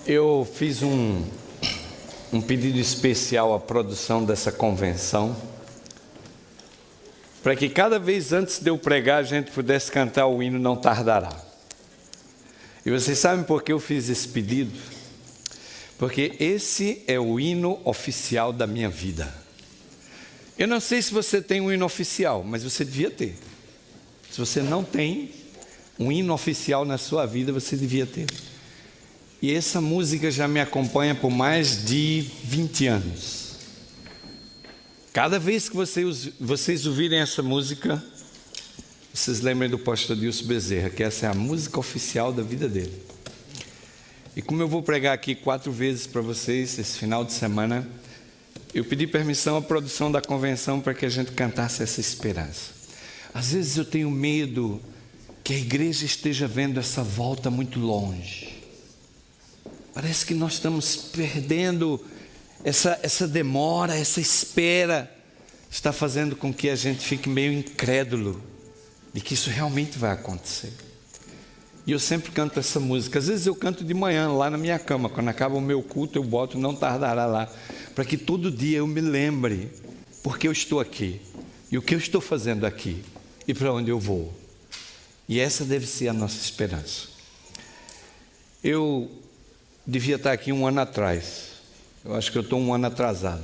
Eu fiz um pedido especial à produção dessa convenção, para que cada vez antes de eu pregar a gente pudesse cantar o hino Não Tardará. E vocês sabem por que eu fiz esse pedido? Porque esse é o hino oficial da minha vida. Eu não sei se você tem um hino oficial, mas você devia ter. Se você não tem um hino oficial na sua vida, você devia ter. E essa música já me acompanha por mais de 20 anos. Cada vez que vocês ouvirem essa música, vocês lembrem do pastor Dilson Bezerra, que essa é a música oficial da vida dele. E como eu vou pregar aqui 4 vezes para vocês esse final de semana, eu pedi permissão à produção da convenção para que a gente cantasse essa esperança. Às vezes eu tenho medo que a igreja esteja vendo essa volta muito longe. Parece que nós estamos perdendo essa demora, essa espera, está fazendo com que a gente fique meio incrédulo de que isso realmente vai acontecer. E eu sempre canto essa música. Às vezes eu canto de manhã, lá na minha cama. Quando acaba o meu culto, eu boto Não Tardará lá, para que todo dia eu me lembre porque eu estou aqui, e o que eu estou fazendo aqui, e para onde eu vou. E essa deve ser a nossa esperança. Eu devia estar aqui 1 ano atrás. Eu acho que eu estou 1 ano atrasado.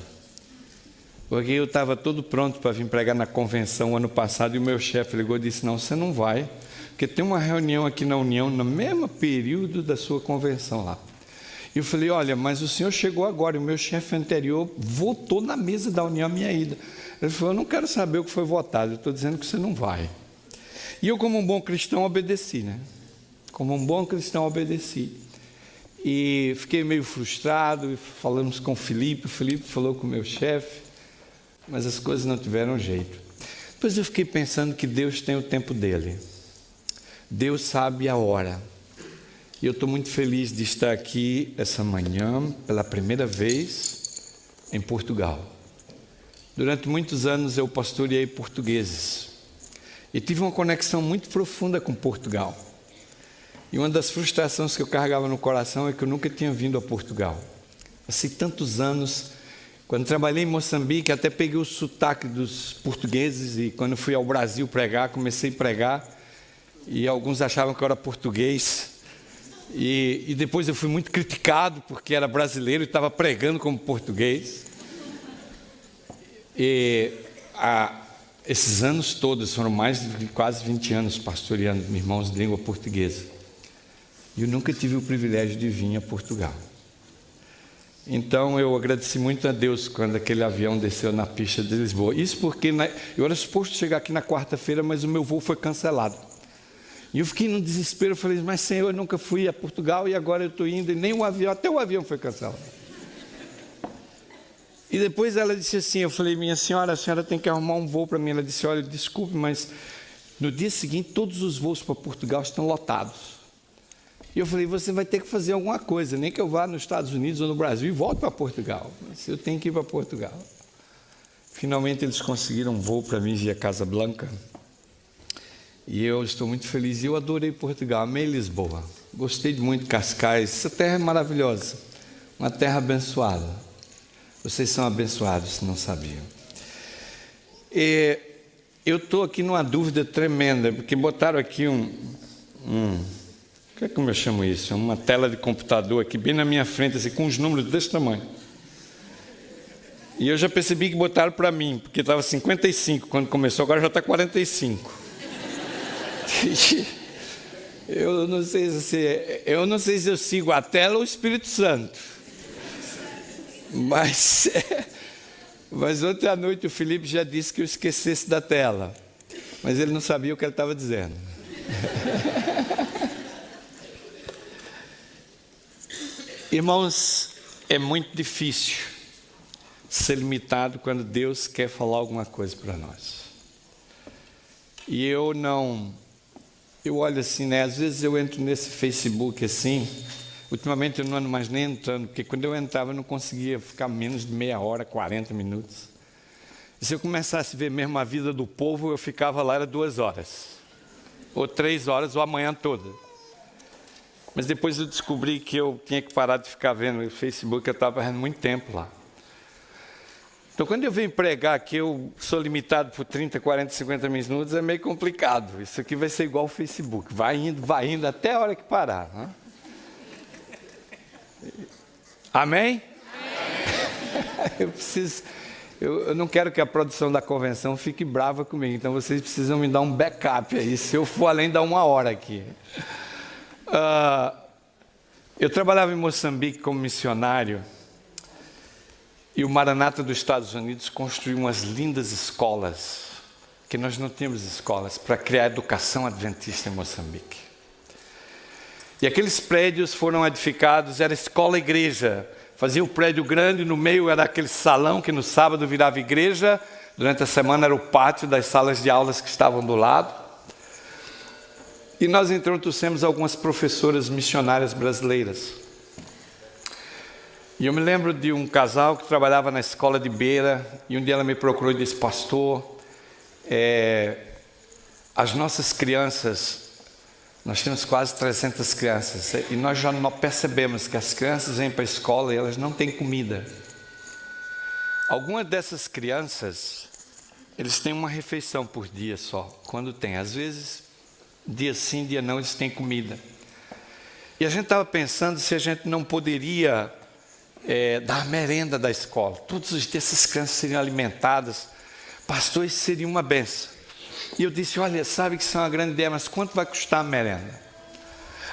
Porque eu estava todo pronto para vir pregar na convenção ano passado, e o meu chefe ligou e disse: não, você não vai, porque tem uma reunião aqui na União, no mesmo período da sua convenção lá. E eu falei: olha, mas o senhor chegou agora, e o meu chefe anterior votou na mesa da União a minha ida. Ele falou: eu não quero saber o que foi votado, eu estou dizendo que você não vai. E eu, como um bom cristão, obedeci, né? Como um bom cristão, obedeci. E fiquei meio frustrado, e falamos com o Felipe falou com o meu chefe, mas as coisas não tiveram jeito. Depois eu fiquei pensando que Deus tem o tempo dele. Deus sabe a hora. E eu estou muito feliz de estar aqui essa manhã, pela primeira vez, em Portugal. Durante muitos anos eu pastoreei portugueses. E tive uma conexão muito profunda com Portugal. E uma das frustrações que eu carregava no coração é que eu nunca tinha vindo a Portugal. Passei tantos anos. Quando trabalhei em Moçambique, até peguei o sotaque dos portugueses, e quando fui ao Brasil pregar, comecei a pregar, e alguns achavam que eu era português. E depois eu fui muito criticado, porque era brasileiro e estava pregando como português. E esses anos todos, foram mais de quase 20 anos pastoreando irmãos de língua portuguesa. E eu nunca tive o privilégio de vir a Portugal. Então eu agradeci muito a Deus quando aquele avião desceu na pista de Lisboa. Isso porque eu era suposto chegar aqui na quarta-feira, mas o meu voo foi cancelado. E eu fiquei num desespero, eu falei: mas Senhor, eu nunca fui a Portugal e agora eu estou indo, e nem o avião, até o avião foi cancelado. E depois ela disse assim, eu falei: minha senhora, a senhora tem que arrumar um voo para mim. Ela disse: olha, desculpe, mas no dia seguinte todos os voos para Portugal estão lotados. E eu falei: você vai ter que fazer alguma coisa, nem que eu vá nos Estados Unidos ou no Brasil e volte para Portugal. Mas eu tenho que ir para Portugal. Finalmente eles conseguiram um voo para mim via Casablanca. E eu estou muito feliz. Eu adorei Portugal, amei Lisboa. Gostei muito de Cascais. Essa terra é maravilhosa. Uma terra abençoada. Vocês são abençoados, se não sabiam. E eu estou aqui numa dúvida tremenda, porque botaram aqui como eu chamo isso? Uma tela de computador aqui bem na minha frente, assim, com os números desse tamanho. E eu já percebi que botaram para mim, porque estava 55 quando começou, agora já está 45. Eu não sei se eu sigo a tela ou o Espírito Santo. Mas ontem à noite o Felipe já disse que eu esquecesse da tela. Mas ele não sabia o que ele estava dizendo. Irmãos, é muito difícil ser limitado quando Deus quer falar alguma coisa para nós. E eu olho assim, né? Às vezes eu entro nesse Facebook assim. Ultimamente eu não ando mais nem entrando, porque quando eu entrava eu não conseguia ficar menos de meia hora, 40 minutos. E se eu começasse a ver mesmo a vida do povo, eu ficava lá, era 2 horas, ou 3 horas, ou a manhã toda. Mas depois eu descobri que eu tinha que parar de ficar vendo o Facebook, eu estava vendo muito tempo lá. Então, quando eu venho pregar que eu sou limitado por 30, 40, 50 minutos, é meio complicado. Isso aqui vai ser igual ao Facebook. Vai indo até a hora que parar. Né? Amém? Amém. Eu não quero que a produção da convenção fique brava comigo. Então, vocês precisam me dar um backup aí, se eu for além da 1 hora aqui. Eu trabalhava em Moçambique como missionário. E o Maranata dos Estados Unidos construiu umas lindas escolas, que nós não tínhamos escolas, para criar educação adventista em Moçambique. E aqueles prédios foram edificados, era escola-igreja. Fazia o prédio grande, no meio era aquele salão que no sábado virava igreja, durante a semana era o pátio das salas de aulas que estavam do lado. E nós então trouxemos algumas professoras missionárias brasileiras. E eu me lembro de um casal que trabalhava na escola de Beira, e um dia ela me procurou e disse: pastor, as nossas crianças, nós temos quase 300 crianças, e nós já percebemos que as crianças vêm para a escola e elas não têm comida. Algumas dessas crianças, eles têm uma refeição por dia só, quando tem. Às vezes, dia sim, dia não, eles têm comida. E a gente estava pensando se a gente não poderia dar merenda da escola. Todos os dias essas crianças seriam alimentadas. Pastor, isso seria uma benção. E eu disse: olha, sabe que isso é uma grande ideia, mas quanto vai custar a merenda?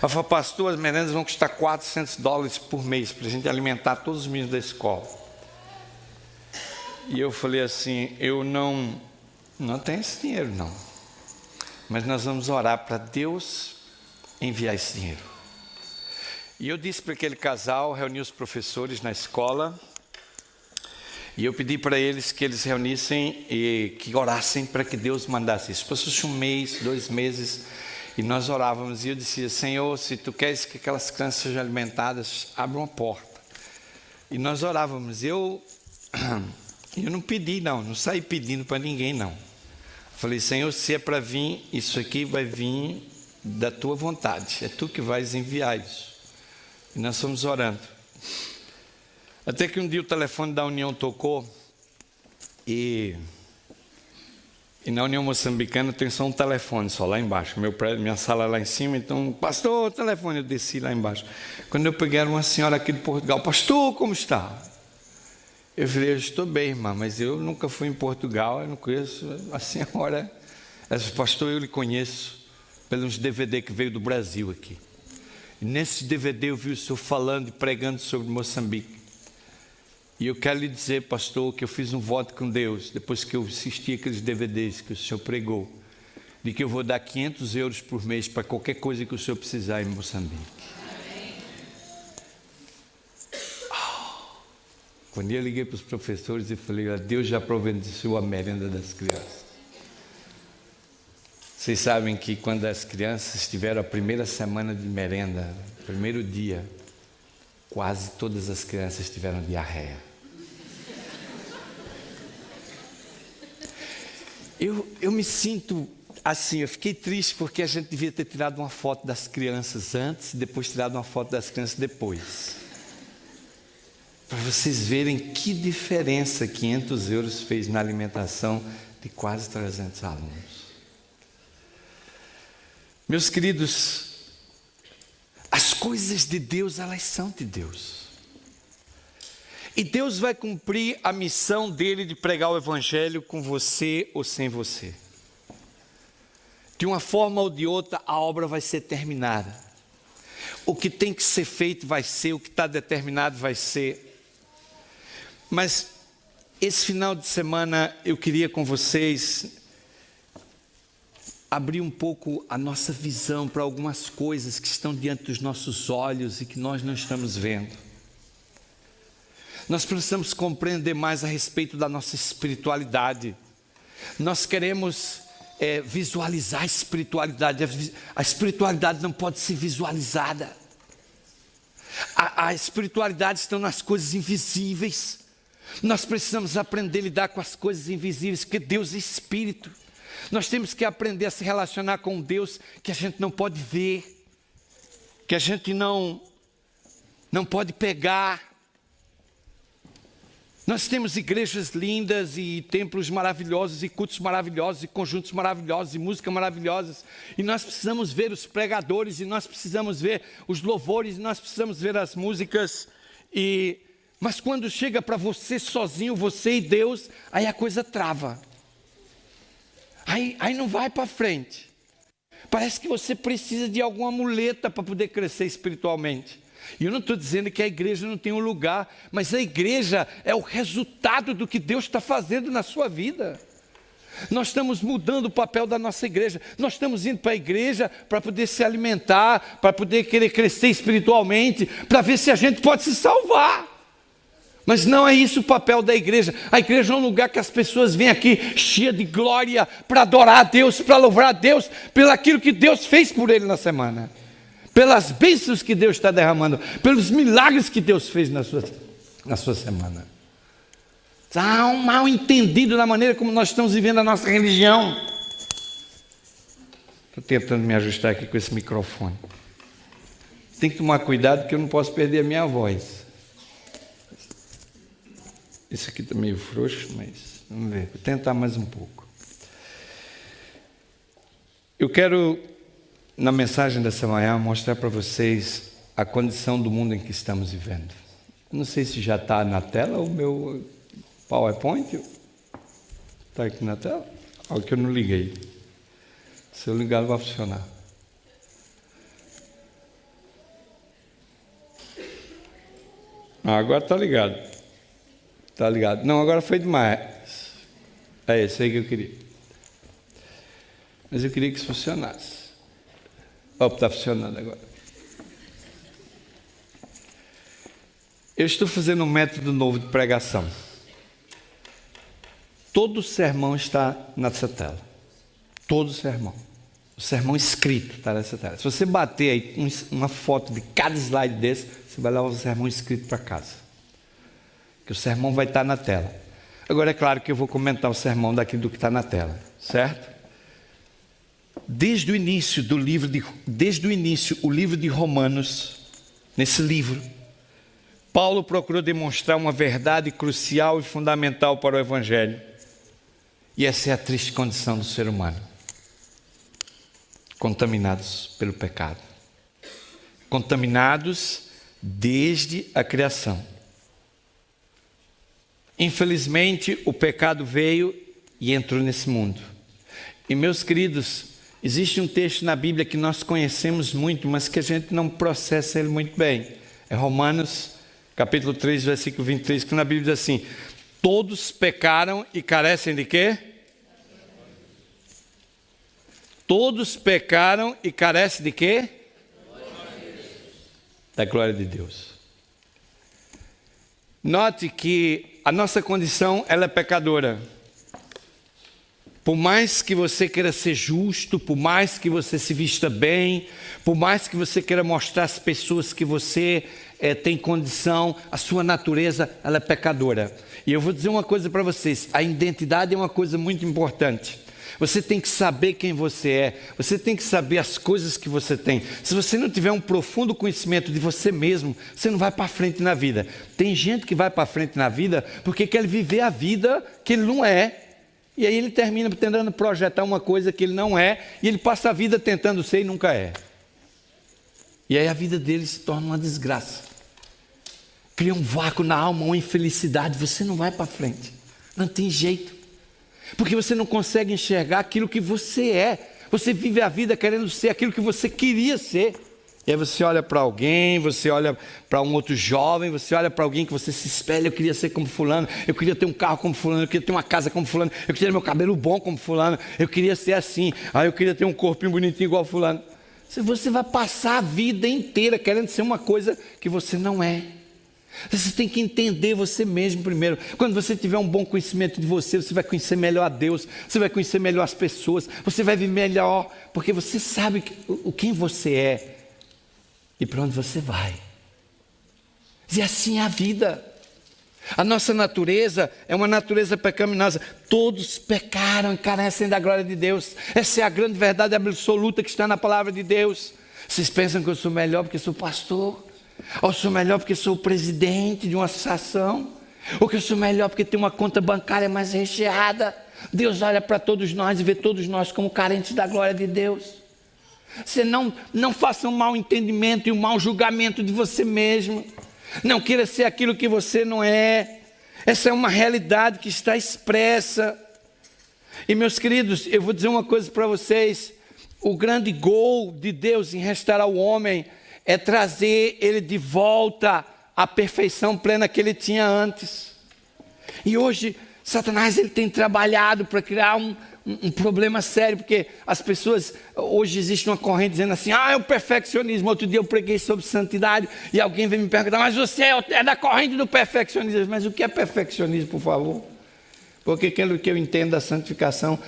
Ela falou: pastor, as merendas vão custar $400 por mês, para a gente alimentar todos os meninos da escola. E eu falei assim: eu não tenho esse dinheiro não, mas nós vamos orar para Deus enviar esse dinheiro. E eu disse para aquele casal, reuni os professores na escola, e eu pedi para eles que eles reunissem e que orassem para que Deus mandasse isso. Passou-se 1 mês, 2 meses, e nós orávamos, e eu dizia: Senhor, se Tu queres que aquelas crianças sejam alimentadas, abre uma porta. E nós orávamos. Eu não pedi não saí pedindo para ninguém não. Falei: Senhor, se é para vir, isso aqui vai vir da Tua vontade, é Tu que vais enviar isso. E nós fomos orando. Até que um dia o telefone da União tocou, e na União Moçambicana tem só um telefone, só lá embaixo. Meu prédio, minha sala lá em cima, então: pastor, telefone. Eu desci lá embaixo. Quando eu peguei, era uma senhora aqui de Portugal: pastor, como está? Eu falei: eu estou bem, irmã, mas eu nunca fui em Portugal, eu não conheço a senhora. Ela disse: pastor, eu lhe conheço pelos DVD que veio do Brasil aqui. E nesse DVD eu vi o senhor falando e pregando sobre Moçambique. E eu quero lhe dizer, pastor, que eu fiz um voto com Deus, depois que eu assisti aqueles DVDs que o senhor pregou, de que eu vou dar €500 por mês para qualquer coisa que o senhor precisar em Moçambique. Quando eu liguei para os professores e falei: Deus já providenciou a merenda das crianças. Vocês sabem que quando as crianças tiveram a primeira semana de merenda, primeiro dia, quase todas as crianças tiveram diarreia. Eu me sinto assim, eu fiquei triste porque a gente devia ter tirado uma foto das crianças antes e depois tirado uma foto das crianças depois. Para vocês verem que diferença €500 fez na alimentação de quase 300 alunos. Meus queridos, as coisas de Deus, elas são de Deus. E Deus vai cumprir a missão dele de pregar o Evangelho com você ou sem você. De uma forma ou de outra, a obra vai ser terminada. O que tem que ser feito vai ser, o que está determinado vai ser. Mas esse final de semana eu queria com vocês abrir um pouco a nossa visão para algumas coisas que estão diante dos nossos olhos e que nós não estamos vendo. Nós precisamos compreender mais a respeito da nossa espiritualidade. Nós queremos visualizar a espiritualidade. A espiritualidade não pode ser visualizada. A espiritualidade está nas coisas invisíveis. Nós precisamos aprender a lidar com as coisas invisíveis, porque Deus é Espírito. Nós temos que aprender a se relacionar com Deus que a gente não pode ver. que a gente não pode pegar. Nós temos igrejas lindas e templos maravilhosos e cultos maravilhosos e conjuntos maravilhosos e música maravilhosas, e nós precisamos ver os pregadores, e nós precisamos ver os louvores, e nós precisamos ver as músicas, mas quando chega para você sozinho, você e Deus, aí a coisa trava, aí não vai para frente. Parece que você precisa de alguma muleta para poder crescer espiritualmente. E eu não estou dizendo que a igreja não tem um lugar, mas a igreja é o resultado do que Deus está fazendo na sua vida. Nós estamos mudando o papel da nossa igreja. Nós estamos indo para a igreja para poder se alimentar, para poder querer crescer espiritualmente, para ver se a gente pode se salvar. Mas não é isso o papel da igreja. A igreja é um lugar que as pessoas vêm aqui cheias de glória para adorar a Deus, para louvar a Deus, pelo aquilo que Deus fez por ele na semana, pelas bênçãos que Deus está derramando, pelos milagres que Deus fez na sua semana. Há um mal entendido na maneira como nós estamos vivendo a nossa religião. Estou tentando me ajustar aqui com esse microfone. Tem que tomar cuidado porque eu não posso perder a minha voz. Esse aqui está meio frouxo, mas vamos ver, vou tentar mais um pouco. Eu quero, na mensagem dessa manhã, mostrar para vocês a condição do mundo em que estamos vivendo. Não sei se já está na tela o meu PowerPoint. Está aqui na tela? Algo que eu não liguei. Se eu ligar, vai funcionar. Agora está ligado. Está ligado. Não, agora foi demais. É esse aí que eu queria. Mas eu queria que isso funcionasse. Opa, está funcionando agora. Eu estou fazendo um método novo de pregação. Todo sermão está nessa tela. Todo sermão. O sermão escrito está nessa tela. Se você bater aí uma foto de cada slide desse, você vai levar o sermão escrito para casa. Que o sermão vai estar na tela. Agora é claro que eu vou comentar o sermão daquilo do que está na tela, certo? Desde o início, o livro de Romanos, nesse livro, Paulo procurou demonstrar uma verdade crucial e fundamental para o Evangelho. E essa é a triste condição do ser humano. Contaminados pelo pecado. Contaminados desde a criação. Infelizmente, o pecado veio e entrou nesse mundo. E meus queridos, existe um texto na Bíblia que nós conhecemos muito, mas que a gente não processa ele muito bem. É Romanos, capítulo 3, versículo 23, que na Bíblia diz assim: todos pecaram e carecem de quê? Todos pecaram e carecem de quê? Da glória de Deus. Note que a nossa condição, ela é pecadora. Por mais que você queira ser justo, por mais que você se vista bem, por mais que você queira mostrar às pessoas que você tem condição, a sua natureza, ela é pecadora. E eu vou dizer uma coisa para vocês, a identidade é uma coisa muito importante. Você tem que saber quem você é, você tem que saber as coisas que você tem. Se você não tiver um profundo conhecimento de você mesmo, você não vai para frente na vida. Tem gente que vai para frente na vida porque quer viver a vida que ele não é. E aí ele termina tentando projetar uma coisa que ele não é, e ele passa a vida tentando ser e nunca é. E aí a vida dele se torna uma desgraça. Cria um vácuo na alma, uma infelicidade, você não vai para frente. Não tem jeito. Porque você não consegue enxergar aquilo que você é. Você vive a vida querendo ser aquilo que você queria ser. E aí você olha para alguém, você olha para um outro jovem, você olha para alguém que você se espelha: eu queria ser como fulano, eu queria ter um carro como fulano, eu queria ter uma casa como fulano, eu queria ter meu cabelo bom como fulano, eu queria ser assim, eu queria ter um corpinho bonitinho igual fulano. Você vai passar a vida inteira querendo ser uma coisa que você não é. Você tem que entender você mesmo primeiro. Quando você tiver um bom conhecimento de você, você vai conhecer melhor a Deus, você vai conhecer melhor as pessoas, você vai viver melhor, porque você sabe quem você é e para onde você vai. E assim é a vida. A nossa natureza é uma natureza pecaminosa. Todos pecaram e carecem da glória de Deus. Essa é a grande verdade absoluta que está na palavra de Deus. Vocês pensam que eu sou melhor porque sou pastor? Ou sou melhor porque sou presidente de uma associação? Ou que eu sou melhor porque tenho uma conta bancária mais recheada? Deus olha para todos nós e vê todos nós como carentes da glória de Deus. Você não faça um mau entendimento e um mau julgamento de você mesmo. Não queira ser aquilo que você não é. Essa é uma realidade que está expressa. E meus queridos, eu vou dizer uma coisa para vocês. O grande gol de Deus em restaurar o homem é trazer ele de volta à perfeição plena que ele tinha antes. E hoje, Satanás ele tem trabalhado para criar um problema sério, porque as pessoas, hoje existe uma corrente dizendo assim, é o perfeccionismo. Outro dia eu preguei sobre santidade e alguém veio me perguntar, mas você é da corrente do perfeccionismo. Mas o que é perfeccionismo, por favor? Porque aquilo que eu entendo da santificação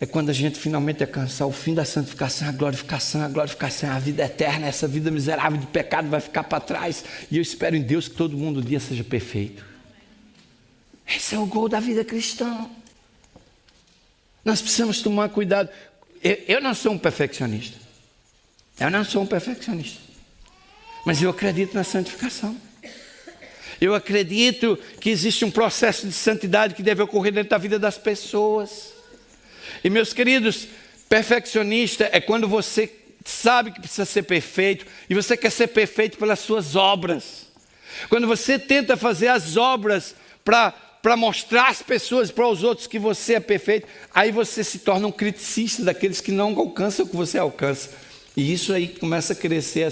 é quando a gente finalmente alcançar o fim da santificação, a glorificação, a vida eterna. Essa vida miserável de pecado vai ficar para trás. E eu espero em Deus que todo mundo um dia seja perfeito. Esse é o gol da vida cristã. Nós precisamos tomar cuidado. Eu não sou um perfeccionista. Mas eu acredito na santificação. Eu acredito que existe um processo de santidade que deve ocorrer dentro da vida das pessoas. E meus queridos, perfeccionista é quando você sabe que precisa ser perfeito e você quer ser perfeito pelas suas obras. Quando você tenta fazer as obras para mostrar às pessoas, para os outros que você é perfeito, aí você se torna um criticista daqueles que não alcançam o que você alcança. E isso aí começa a crescer.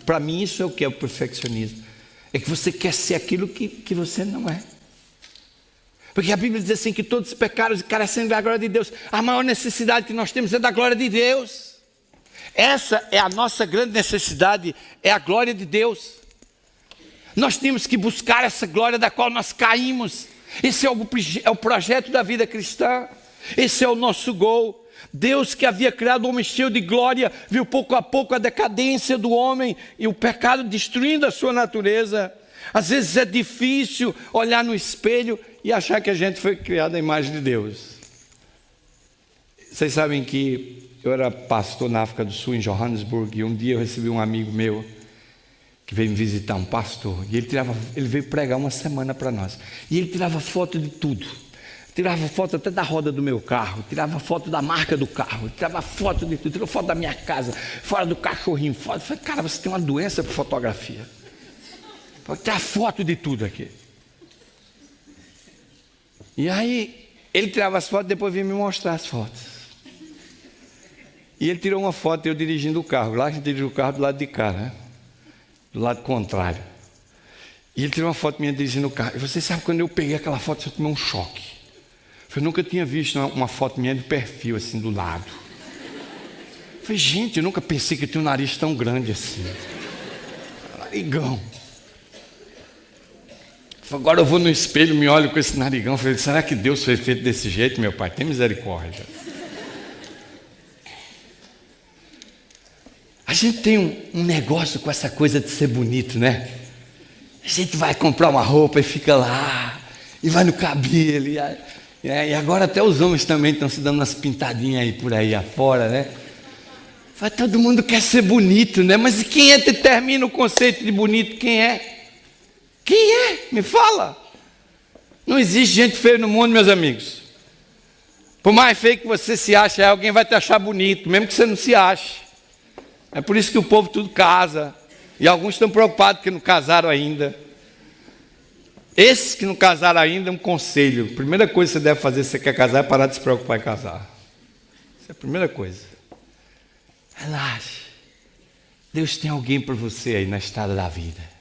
Para mim isso é o que é o perfeccionismo. É que você quer ser aquilo que você não é. Porque a Bíblia diz assim que todos pecaram e carecem da glória de Deus. A maior necessidade que nós temos é da glória de Deus. Essa é a nossa grande necessidade, é a glória de Deus. Nós temos que buscar essa glória da qual nós caímos. Esse é o projeto da vida cristã. Esse é o nosso gol. Deus, que havia criado o homem cheio de glória, viu pouco a pouco a decadência do homem e o pecado destruindo a sua natureza. Às vezes é difícil olhar no espelho e achar que a gente foi criado à imagem de Deus. Vocês sabem que eu era pastor na África do Sul, em Johannesburg, e um dia eu recebi um amigo meu que veio me visitar, um pastor, e ele veio pregar uma semana para nós. E ele tirava foto de tudo. Tirava foto até da roda do meu carro, tirava foto da marca do carro, tirava foto de tudo, tirou foto da minha casa, fora do cachorrinho, foto. Eu falei, cara, você tem uma doença por fotografia. Pode tirar foto de tudo aqui. E aí, ele tirava as fotos, depois vinha me mostrar as fotos. E ele tirou uma foto, eu dirigindo o carro. Lá a gente dirige o carro do lado de cá, né? Do lado contrário. E ele tirou uma foto minha dirigindo o carro. E você sabe, quando eu peguei aquela foto, eu tomei um choque. Eu nunca tinha visto uma foto minha de perfil, assim, do lado. Eu falei, gente, eu nunca pensei que eu tinha um nariz tão grande assim. Narigão. Agora eu vou no espelho, me olho com esse narigão. Falei, será que Deus foi feito desse jeito, meu pai? Tem misericórdia. A gente tem um negócio com essa coisa de ser bonito, né? A gente vai comprar uma roupa e fica lá, e vai no cabelo, e agora até os homens também estão se dando umas pintadinhas aí por aí afora, né? Todo mundo quer ser bonito, né? Mas quem é que determina o conceito de bonito? Quem é? Quem é? Me fala. Não existe gente feia no mundo, meus amigos. Por mais feio que você se ache, alguém vai te achar bonito, mesmo que você não se ache. É por isso que o povo tudo casa. E alguns estão preocupados porque não casaram ainda. Esses que não casaram ainda, um conselho. A primeira coisa que você deve fazer se você quer casar é parar de se preocupar em casar. Essa é a primeira coisa. Relaxe. Deus tem alguém para você aí na estrada da vida.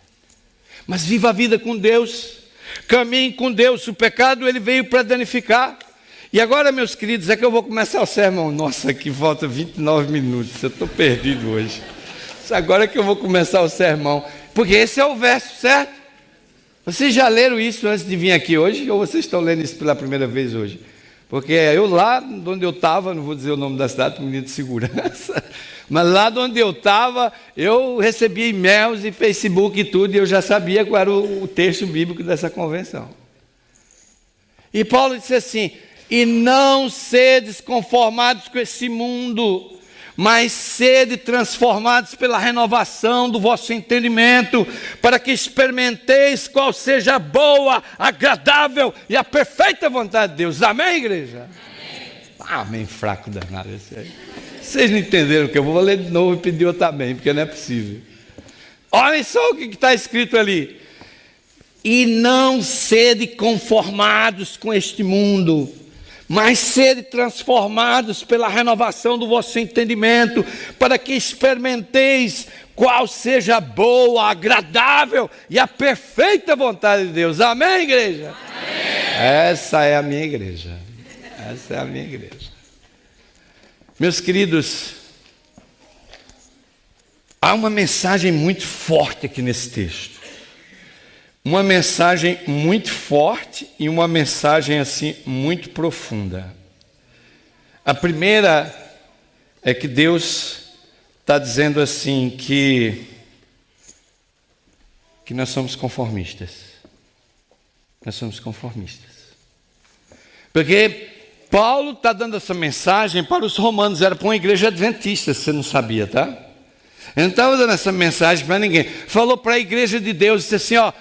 Mas viva a vida com Deus. Caminhe com Deus. O pecado ele veio para danificar. E agora, meus queridos, é que eu vou começar o sermão. Nossa, aqui falta 29 minutos. Eu estou perdido hoje. Agora que eu vou começar o sermão. Porque esse é o verso, certo? Vocês já leram isso antes de vir aqui hoje? Ou vocês estão lendo isso pela primeira vez hoje? Porque eu lá onde eu estava, não vou dizer o nome da cidade, por medida de segurança, mas lá onde eu estava, eu recebia e-mails e Facebook e tudo, e eu já sabia qual era o texto bíblico dessa convenção. E Paulo disse assim, e não sedes conformados com esse mundo, mas sede transformados pela renovação do vosso entendimento, para que experimenteis qual seja a boa, agradável e a perfeita vontade de Deus. Amém, igreja? Amém, fraco danado esse aí. Vocês não entenderam o que eu vou ler de novo e pedir outro amém, porque não é possível. Olhem só o que está escrito ali. E não sede conformados com este mundo, mas sede transformados pela renovação do vosso entendimento, para que experimenteis qual seja a boa, agradável e a perfeita vontade de Deus. Amém, igreja? Amém. Essa é a minha igreja. Essa é a minha igreja. Meus queridos, há uma mensagem muito forte aqui nesse texto. Uma mensagem muito forte e uma mensagem assim muito profunda. A primeira é que Deus está dizendo assim que nós somos conformistas. Nós somos conformistas. Porque Paulo está dando essa mensagem para os romanos, era para uma igreja adventista, você não sabia, tá? Ele não estava dando essa mensagem para ninguém. Falou para a igreja de Deus, disse assim, ó,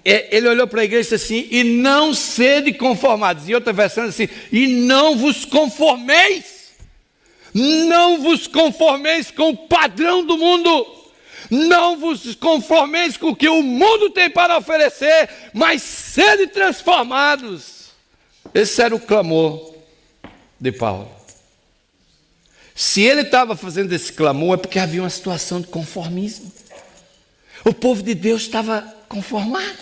ele olhou para a igreja e disse assim, e não sede conformados. E outra versão assim, e não vos conformeis. Não vos conformeis com o padrão do mundo. Não vos conformeis com o que o mundo tem para oferecer, mas sede transformados. Esse era o clamor de Paulo. Se ele estava fazendo esse clamor, é porque havia uma situação de conformismo. O povo de Deus estava conformado,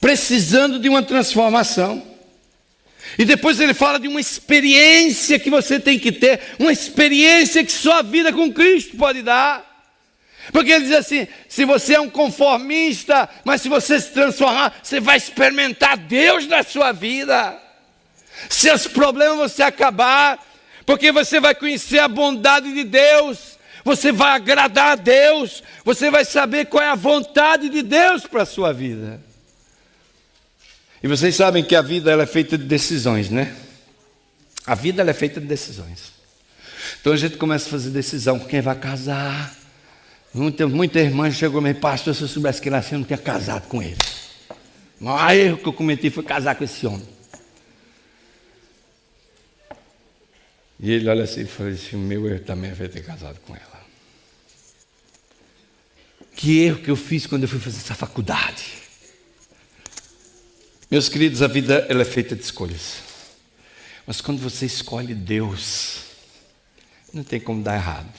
precisando de uma transformação. E depois ele fala de uma experiência que você tem que ter, uma experiência que só a vida com Cristo pode dar. Porque ele diz assim, se você é um conformista, mas se você se transformar, você vai experimentar Deus na sua vida. Seus problemas vão se acabar, porque você vai conhecer a bondade de Deus, você vai agradar a Deus, você vai saber qual é a vontade de Deus para a sua vida. E vocês sabem que a vida ela é feita de decisões, né? A vida ela é feita de decisões. Então a gente começa a fazer decisão com quem vai casar. Muita irmã chegou e me disse, pastor, se eu soubesse que ele assim, eu não tinha casado com ele. O maior erro que eu cometi foi casar com esse homem. E ele olha assim e fala assim, o meu erro também foi ter casado com ela. Que erro que eu fiz quando eu fui fazer essa faculdade. Meus queridos, a vida ela é feita de escolhas. Mas quando você escolhe Deus, não tem como dar errado.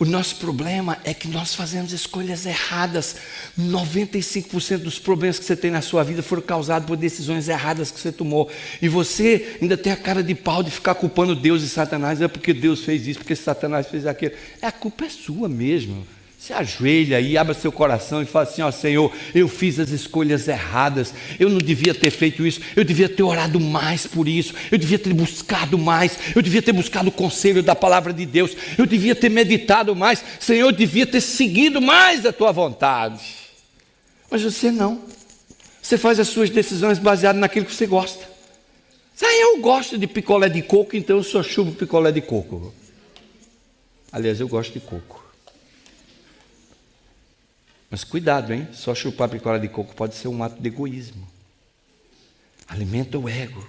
O nosso problema é que nós fazemos escolhas erradas. 95% dos problemas que você tem na sua vida foram causados por decisões erradas que você tomou. E você ainda tem a cara de pau de ficar culpando Deus e Satanás. É porque Deus fez isso, porque Satanás fez aquilo. A culpa é sua mesmo. Você ajoelha aí, abre seu coração e fala assim, ó Senhor, eu fiz as escolhas erradas, eu não devia ter feito isso, eu devia ter orado mais por isso, eu devia ter buscado mais, eu devia ter buscado o conselho da palavra de Deus, eu devia ter meditado mais, Senhor, eu devia ter seguido mais a tua vontade. Mas você não, você faz as suas decisões baseadas naquilo que você gosta. Eu gosto de picolé de coco, então eu só chupo picolé de coco. Aliás, eu gosto de coco. Mas cuidado, hein? Só chupar picolé de coco pode ser um ato de egoísmo. Alimenta o ego.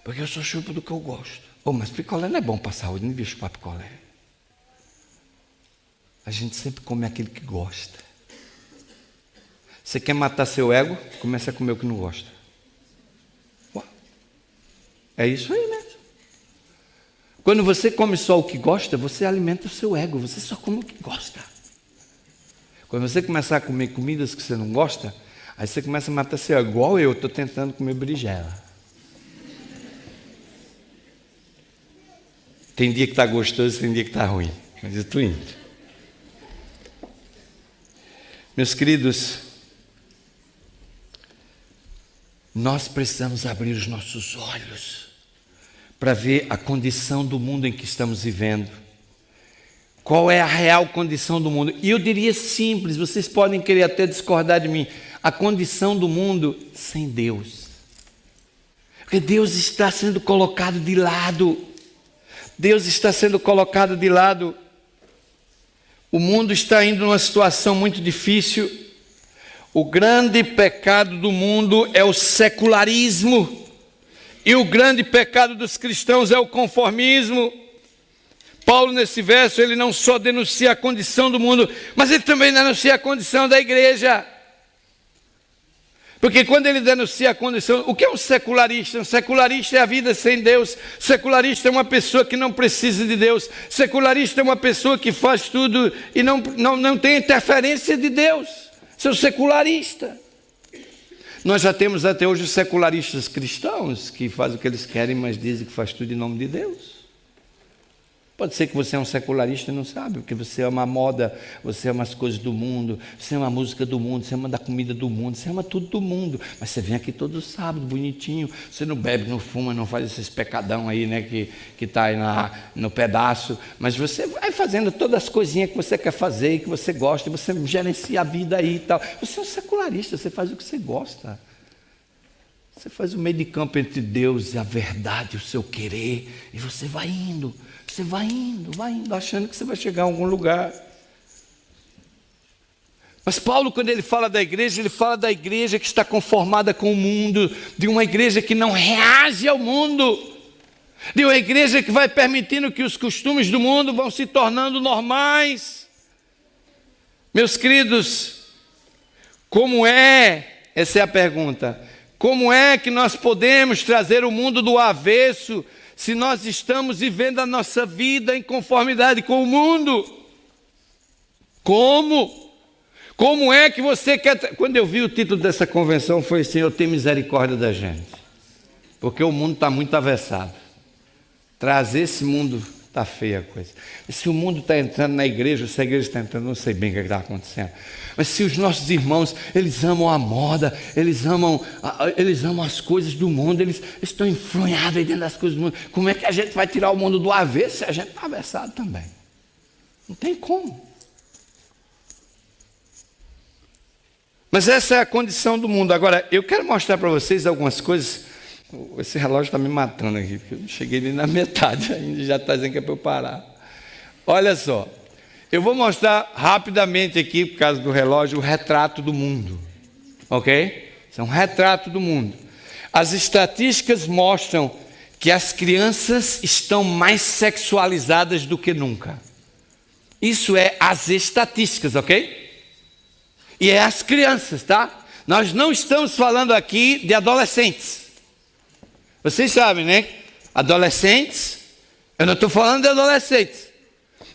Porque eu só chupo do que eu gosto. Mas picolé não é bom para a saúde, não devia chupar picolé. A gente sempre come aquilo que gosta. Você quer matar seu ego? Comece a comer o que não gosta. É isso aí mesmo. Quando você come só o que gosta, você alimenta o seu ego. Você só come o que gosta. Quando você começar a comer comidas que você não gosta, aí você começa a matar seu ego. Igual eu estou tentando comer berinjela. Tem dia que está gostoso, tem dia que está ruim. Mas eu estou indo. Meus queridos, nós precisamos abrir os nossos olhos para ver a condição do mundo em que estamos vivendo. Qual é a real condição do mundo? E eu diria simples, vocês podem querer até discordar de mim. A condição do mundo sem Deus. Porque Deus está sendo colocado de lado. Deus está sendo colocado de lado. O mundo está indo numa situação muito difícil. O grande pecado do mundo é o secularismo. E o grande pecado dos cristãos é o conformismo. Paulo, nesse verso, ele não só denuncia a condição do mundo, mas ele também denuncia a condição da igreja. Porque quando ele denuncia a condição, o que é um secularista? Um secularista é a vida sem Deus. Secularista é uma pessoa que não precisa de Deus. Secularista é uma pessoa que faz tudo e não tem interferência de Deus. Seu secularista. Nós já temos até hoje os secularistas cristãos que fazem o que eles querem, mas dizem que faz tudo em nome de Deus. Pode ser que você é um secularista e não sabe, porque você ama a moda, você ama as coisas do mundo, você ama a música do mundo, você ama da comida do mundo, você ama tudo do mundo, mas você vem aqui todo sábado, bonitinho, você não bebe, não fuma, não faz esses pecadão aí, né, que está aí no pedaço, mas você vai fazendo todas as coisinhas que você quer fazer e que você gosta, e você gerencia a vida aí e tal. Você é um secularista, você faz o que você gosta. Você faz o meio de campo entre Deus e a verdade, o seu querer, e você vai indo. Você vai indo, achando que você vai chegar a algum lugar. Mas Paulo, quando ele fala da igreja, ele fala da igreja que está conformada com o mundo, de uma igreja que não reage ao mundo, de uma igreja que vai permitindo que os costumes do mundo vão se tornando normais. Meus queridos, essa é a pergunta, como é que nós podemos trazer o mundo do avesso se nós estamos vivendo a nossa vida em conformidade com o mundo? Como? Como é que você quer... Quando eu vi o título dessa convenção foi Senhor, tem misericórdia da gente. Porque o mundo está muito avessado. Trazer esse mundo está feia a coisa. E se o mundo está entrando na igreja, se a igreja está entrando, não sei bem o que está acontecendo. Mas se os nossos irmãos, eles amam a moda, eles amam as coisas do mundo, eles estão enfronhados aí dentro das coisas do mundo, como é que a gente vai tirar o mundo do avesso se a gente está avessado também? Não tem como. Mas essa é a condição do mundo. Agora, eu quero mostrar para vocês algumas coisas. Esse relógio está me matando aqui, porque eu cheguei ali na metade ainda, já está dizendo que é para eu parar. Olha só. Eu vou mostrar rapidamente aqui, por causa do relógio, o retrato do mundo, ok? Isso é um retrato do mundo. As estatísticas mostram que as crianças estão mais sexualizadas do que nunca. Isso é as estatísticas, ok? E é as crianças, tá? Nós não estamos falando aqui de adolescentes. Vocês sabem, né? Adolescentes, eu não estou falando de adolescentes.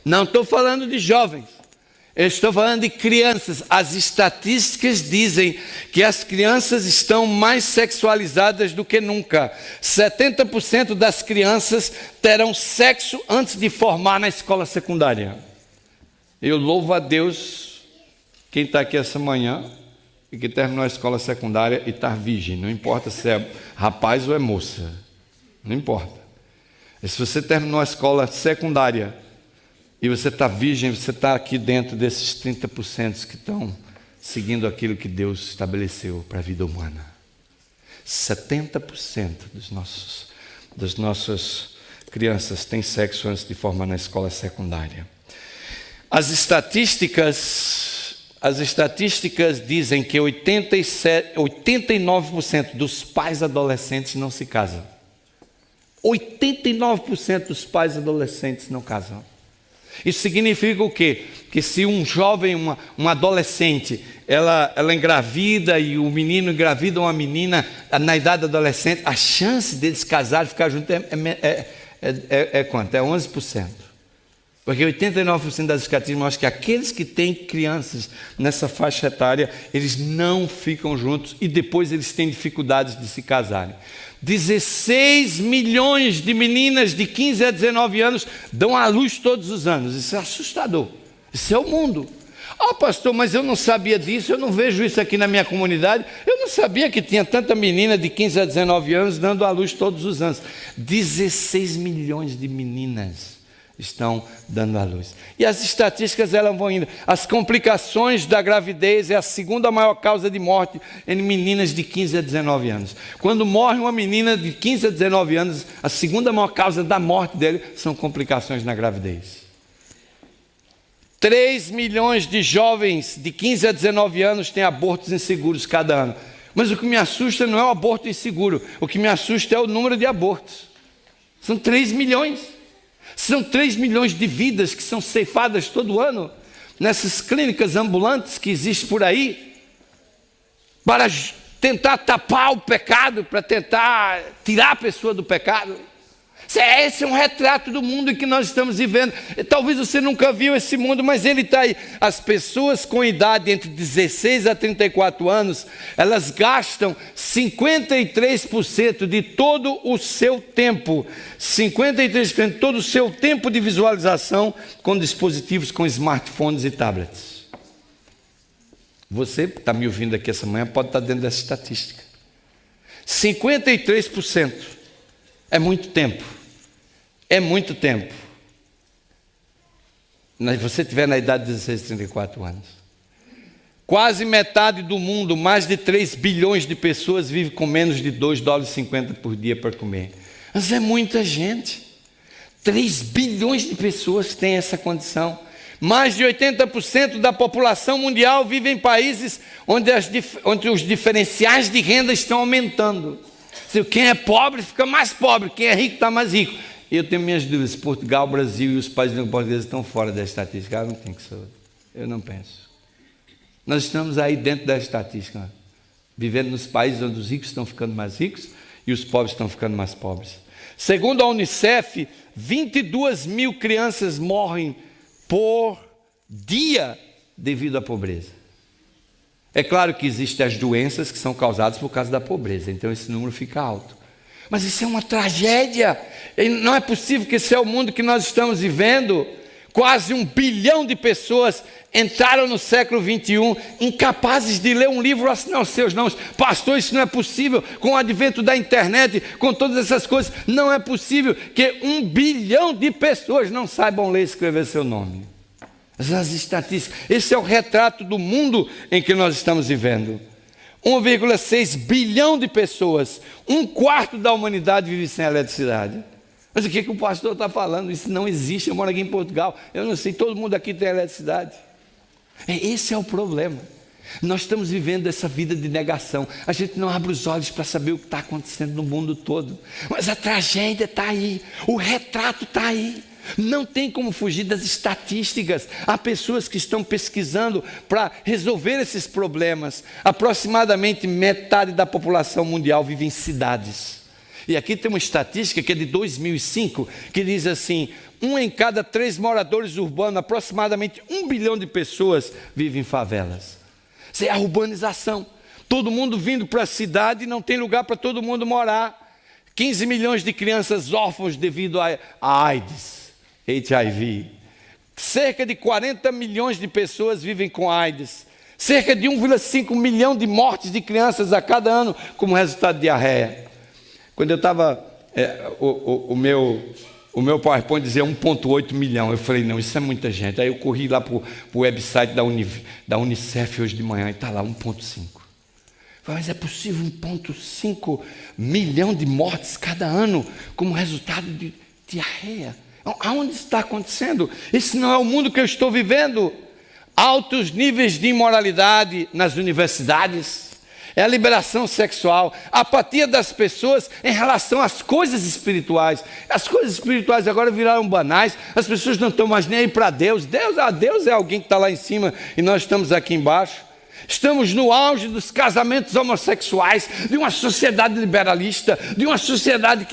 Não estou falando de jovens, eu estou falando de crianças. As estatísticas dizem que as crianças estão mais sexualizadas do que nunca. 70% das crianças terão sexo antes de formar na escola secundária. Eu louvo a Deus, quem está aqui essa manhã e que terminou a escola secundária e está virgem, não importa se é rapaz ou é moça, não importa. E se você terminou a escola secundária e você está virgem, você está aqui dentro desses 30% que estão seguindo aquilo que Deus estabeleceu para a vida humana. 70% das nossas crianças têm sexo antes de formar na escola secundária. As estatísticas dizem que 89% dos pais adolescentes não se casam. 89% dos pais adolescentes não casam. Isso significa o quê? Que se um jovem, uma adolescente, ela engravida e o menino engravida uma menina na idade adolescente, a chance deles casarem e ficar juntos é quanto? É 11%. Porque 89% das estatísticas mostram que aqueles que têm crianças nessa faixa etária, eles não ficam juntos e depois eles têm dificuldades de se casarem. 16 milhões de meninas de 15 a 19 anos dão à luz todos os anos. Isso é assustador. Isso é o mundo. Pastor, mas eu não sabia disso, eu não vejo isso aqui na minha comunidade. Eu não sabia que tinha tanta menina de 15 a 19 anos dando à luz todos os anos. 16 milhões de meninas estão dando à luz. E as estatísticas elas vão indo. As complicações da gravidez é a segunda maior causa de morte em meninas de 15 a 19 anos. Quando morre uma menina de 15 a 19 anos, a segunda maior causa da morte dele são complicações na gravidez. 3 milhões de jovens de 15 a 19 anos têm abortos inseguros cada ano. Mas o que me assusta não é o aborto inseguro, o que me assusta é o número de abortos. São 3 milhões. São 3 milhões de vidas que são ceifadas todo ano nessas clínicas ambulantes que existem por aí, para tentar tapar o pecado, para tentar tirar a pessoa do pecado. Esse é um retrato do mundo em que nós estamos vivendo. Talvez você nunca viu esse mundo, mas ele está aí. As pessoas com idade entre 16 a 34 anos, elas gastam 53% de todo o seu tempo, 53% de todo o seu tempo de visualização com dispositivos, com smartphones e tablets. Você que está me ouvindo aqui essa manhã pode estar dentro dessa estatística. 53% é muito tempo. É muito tempo. Se você estiver na idade de 16 a 34 anos. Quase metade do mundo, mais de 3 bilhões de pessoas, vive com menos de $2,50 por dia para comer. Mas é muita gente. 3 bilhões de pessoas têm essa condição. Mais de 80% da população mundial vive em países onde os diferenciais de renda estão aumentando. Quem é pobre fica mais pobre, quem é rico está mais rico. Eu tenho minhas dúvidas. Portugal, Brasil e os países não portugueses estão fora da estatística. Eu não tenho que saber. Eu não penso. Nós estamos aí dentro da estatística, vivendo nos países onde os ricos estão ficando mais ricos e os pobres estão ficando mais pobres. Segundo a Unicef, 22 mil crianças morrem por dia devido à pobreza. É claro que existem as doenças que são causadas por causa da pobreza, então esse número fica alto. Mas isso é uma tragédia. Não é possível que esse é o mundo que nós estamos vivendo. Quase 1 bilhão de pessoas entraram no século 21 incapazes de ler um livro ou assinar os seus nomes. Pastor, isso não é possível. Com o advento da internet, com todas essas coisas, não é possível que 1 bilhão de pessoas não saibam ler e escrever seu nome. As estatísticas, esse é o retrato do mundo em que nós estamos vivendo. 1,6 bilhão de pessoas, 1/4 da humanidade vive sem eletricidade. Mas o que o pastor está falando? Isso não existe. Eu moro aqui em Portugal, eu não sei, todo mundo aqui tem eletricidade. Esse é o problema. Nós estamos vivendo essa vida de negação. A gente não abre os olhos para saber o que está acontecendo no mundo todo. Mas a tragédia está aí, o retrato está aí. Não tem como fugir das estatísticas. Há pessoas que estão pesquisando para resolver esses problemas. Aproximadamente metade da população mundial vive em cidades. E aqui tem uma estatística que é de 2005, que diz assim: 1 em cada 3 moradores urbanos, aproximadamente 1 bilhão de pessoas, vivem em favelas. Isso é a urbanização. Todo mundo vindo para a cidade e não tem lugar para todo mundo morar. 15 milhões de crianças órfãos devido a AIDS. HIV. Cerca de 40 milhões de pessoas vivem com AIDS. Cerca de 1,5 milhão de mortes de crianças a cada ano como resultado de diarreia. Quando eu estava, o meu PowerPoint dizia 1,8 milhão. Eu falei, não, isso é muita gente. Aí eu corri lá para o website da Unicef hoje de manhã e está lá 1,5. Mas é possível 1,5 milhão de mortes cada ano como resultado de diarreia? Aonde está acontecendo? Esse não é o mundo que eu estou vivendo. Altos níveis de imoralidade nas universidades, é a liberação sexual, a apatia das pessoas em relação às coisas espirituais. As coisas espirituais agora viraram banais, as pessoas não estão mais nem aí para Deus. Deus é alguém que está lá em cima e nós estamos aqui embaixo. Estamos no auge dos casamentos homossexuais, de uma sociedade liberalista, de uma sociedade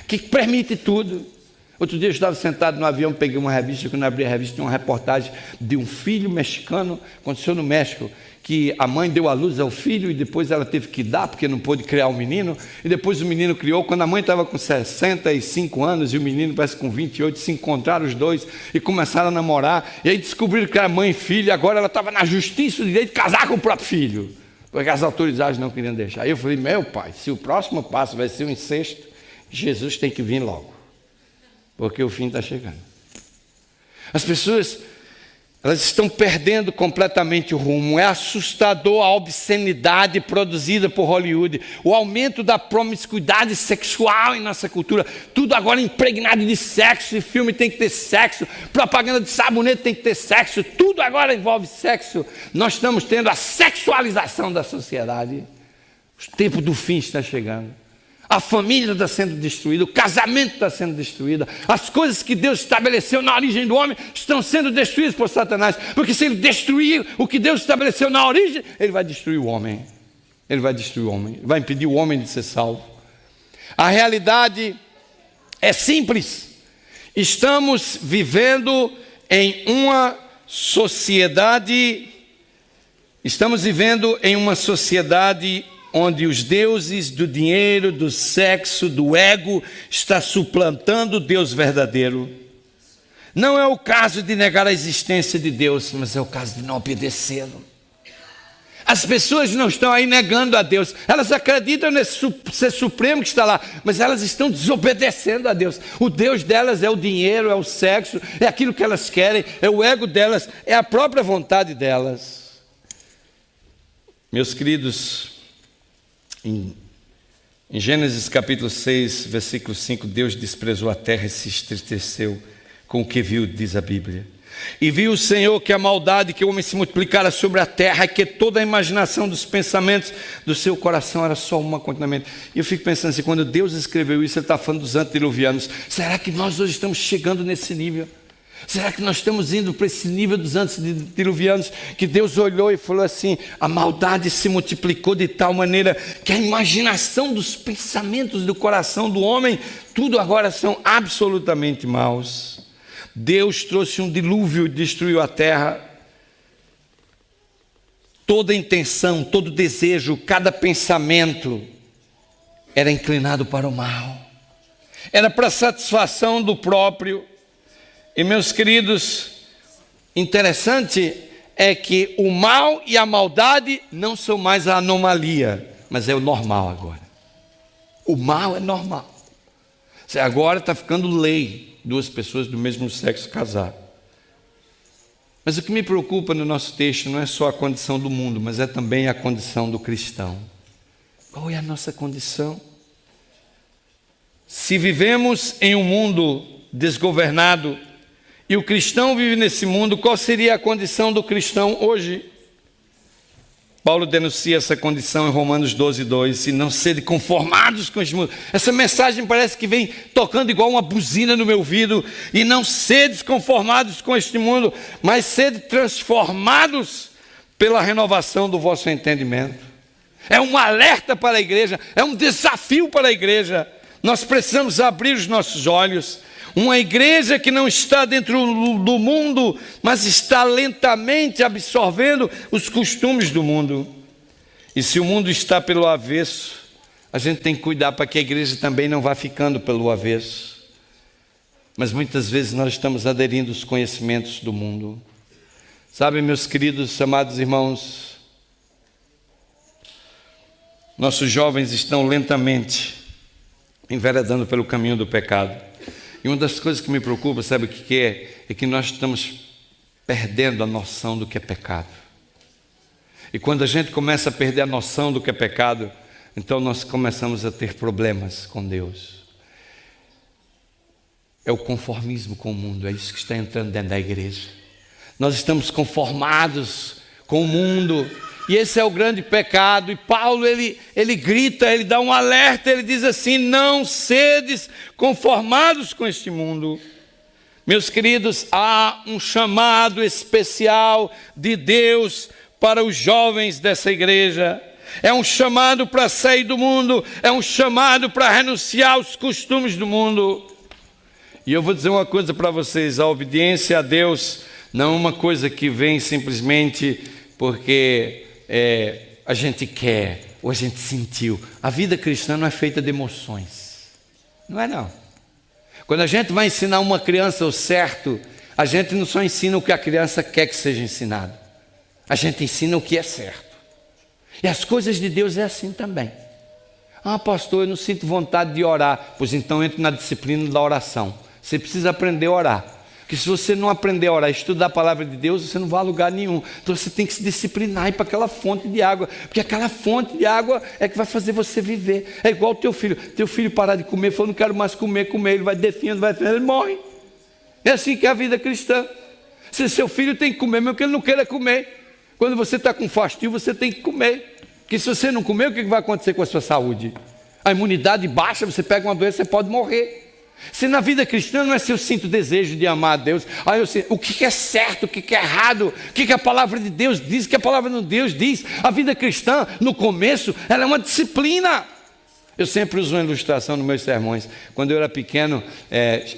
que permite tudo. Outro dia eu estava sentado no avião, peguei uma revista, quando eu abri a revista tinha uma reportagem de um filho mexicano, aconteceu no México, que a mãe deu à luz ao filho e depois ela teve que dar, porque não pôde criar o menino, e depois o menino criou. Quando a mãe estava com 65 anos e o menino parece com 28, se encontraram os dois e começaram a namorar, e aí descobriram que era mãe e filho, e agora ela estava na justiça o direito de casar com o próprio filho, porque as autoridades não queriam deixar. Aí eu falei, meu pai, se o próximo passo vai ser o incesto, Jesus tem que vir logo, porque o fim está chegando. As pessoas, elas estão perdendo completamente o rumo. É assustador a obscenidade produzida por Hollywood, o aumento da promiscuidade sexual em nossa cultura, tudo agora impregnado de sexo, e filme tem que ter sexo, propaganda de sabonete tem que ter sexo, tudo agora envolve sexo. Nós estamos tendo a sexualização da sociedade. O tempo do fim está chegando. A família está sendo destruída, o casamento está sendo destruído, as coisas que Deus estabeleceu na origem do homem estão sendo destruídas por Satanás, porque se ele destruir o que Deus estabeleceu na origem, ele vai destruir o homem. Ele vai destruir o homem, vai impedir o homem de ser salvo. A realidade é simples. Estamos vivendo em uma sociedade onde os deuses do dinheiro, do sexo, do ego está suplantando o Deus verdadeiro. Não é o caso de negar a existência de Deus, mas é o caso de não obedecê-lo. As pessoas não estão aí negando a Deus, elas acreditam nesse ser supremo que está lá, mas elas estão desobedecendo a Deus. O Deus delas é o dinheiro, é o sexo, é aquilo que elas querem, é o ego delas, é a própria vontade delas. Meus queridos, em Gênesis capítulo 6, versículo 5, Deus desprezou a terra e se entristeceu com o que viu, diz a Bíblia. E viu o Senhor que a maldade que o homem se multiplicara sobre a terra, e que toda a imaginação dos pensamentos do seu coração era só um contentamento. E eu fico pensando assim, quando Deus escreveu isso, Ele está falando dos antediluvianos. Será que nós hoje estamos chegando nesse nível? Será que nós estamos indo para esse nível dos antediluvianos, que Deus olhou e falou assim, a maldade se multiplicou de tal maneira que a imaginação dos pensamentos do coração do homem, tudo agora são absolutamente maus. Deus trouxe um dilúvio e destruiu a terra. Toda intenção, todo desejo, cada pensamento era inclinado para o mal. Era para a satisfação do próprio. E meus queridos, interessante é que o mal e a maldade não são mais a anomalia, mas é o normal agora. O mal é normal. Agora está ficando lei duas pessoas do mesmo sexo casar. Mas o que me preocupa no nosso texto não é só a condição do mundo, mas é também a condição do cristão. Qual é a nossa condição? Se vivemos em um mundo desgovernado, e o cristão vive nesse mundo, qual seria a condição do cristão hoje? Paulo denuncia essa condição em Romanos 12, 2, e não sede conformados com este mundo. Essa mensagem parece que vem tocando igual uma buzina no meu ouvido, e não sedes conformados com este mundo, mas sede transformados pela renovação do vosso entendimento. É um alerta para a igreja, é um desafio para a igreja. Nós precisamos abrir os nossos olhos. Uma igreja que não está dentro do mundo, mas está lentamente absorvendo os costumes do mundo. E se o mundo está pelo avesso, a gente tem que cuidar para que a igreja também não vá ficando pelo avesso. Mas muitas vezes nós estamos aderindo aos conhecimentos do mundo. Sabe, meus queridos, amados irmãos, nossos jovens estão lentamente enveredando pelo caminho do pecado. E uma das coisas que me preocupa, sabe o que é? É que nós estamos perdendo a noção do que é pecado. E quando a gente começa a perder a noção do que é pecado, então nós começamos a ter problemas com Deus. É o conformismo com o mundo, é isso que está entrando dentro da igreja. Nós estamos conformados com o mundo, e esse é o grande pecado. E Paulo, ele grita, ele dá um alerta, ele diz assim, não sedes conformados com este mundo. Meus queridos, há um chamado especial de Deus para os jovens dessa igreja. É um chamado para sair do mundo, é um chamado para renunciar aos costumes do mundo. E eu vou dizer uma coisa para vocês, a obediência a Deus não é uma coisa que vem simplesmente porque a gente quer, ou a gente sentiu. A vida cristã não é feita de emoções. Não é não. Quando a gente vai ensinar uma criança o certo, a gente não só ensina o que a criança quer que seja ensinado. A gente ensina o que é certo. E as coisas de Deus é assim também. Ah, pastor, eu não sinto vontade de orar. Pois então entre na disciplina da oração. Você precisa aprender a orar. Porque se você não aprender a orar, estudar a palavra de Deus, você não vai a lugar nenhum. Então você tem que se disciplinar e ir para aquela fonte de água, porque aquela fonte de água é que vai fazer você viver. É igual o teu filho parar de comer, falou, não quero mais comer, ele vai definhando, ele morre. É assim que é a vida cristã. Se seu filho tem que comer, mesmo que ele não queira comer, quando você está com fastio, você tem que comer. Porque se você não comer, o que vai acontecer com a sua saúde? A imunidade baixa, você pega uma doença, você pode morrer. Se na vida cristã não é se eu sinto desejo de amar a Deus, aí eu sei o que é certo, o que é errado, o que a palavra de Deus diz, o que a palavra de Deus diz. A vida cristã, no começo, ela é uma disciplina. Eu sempre uso uma ilustração nos meus sermões. Quando eu era pequeno,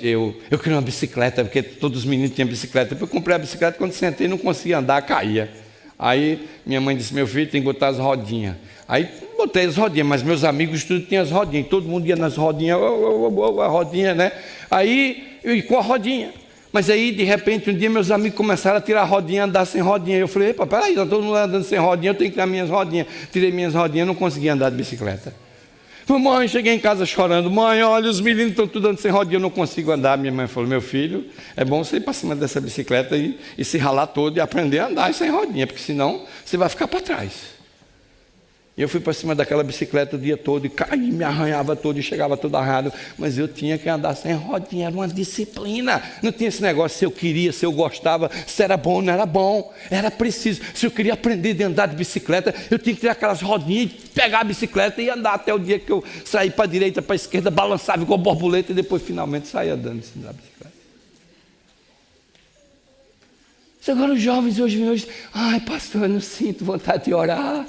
eu queria uma bicicleta, porque todos os meninos tinham bicicleta. Eu comprei a bicicleta, quando sentei não conseguia andar, caía. Aí minha mãe disse, meu filho, tem que botar as rodinhas. Aí botei as rodinhas, mas meus amigos tudo tinham as rodinhas, todo mundo ia nas rodinhas, a rodinha, né? Aí eu ia com a rodinha. Mas aí, de repente, um dia meus amigos começaram a tirar a rodinha, andar sem rodinha. Eu falei, epa, peraí, está todo mundo andando sem rodinha, eu tenho que tirar minhas rodinhas. Tirei minhas rodinhas, não conseguia andar de bicicleta. Mãe, cheguei em casa chorando, mãe, olha, os meninos estão tudo andando sem rodinha, eu não consigo andar. Minha mãe falou, meu filho, é bom você ir para cima dessa bicicleta e se ralar todo e aprender a andar sem rodinha, porque senão você vai ficar para trás. E eu fui para cima daquela bicicleta o dia todo e caí, me arranhava todo e chegava todo arranhado, mas eu tinha que andar sem rodinha, era uma disciplina. Não tinha esse negócio se eu queria, se eu gostava, se era bom, não era bom, era preciso. Se eu queria aprender a andar de bicicleta, eu tinha que ter aquelas rodinhas, pegar a bicicleta e andar até o dia que eu saí para a direita, para a esquerda, balançava igual borboleta e depois finalmente saía andando em cima da bicicleta. Agora os jovens hoje, ai pastor, eu não sinto vontade de orar.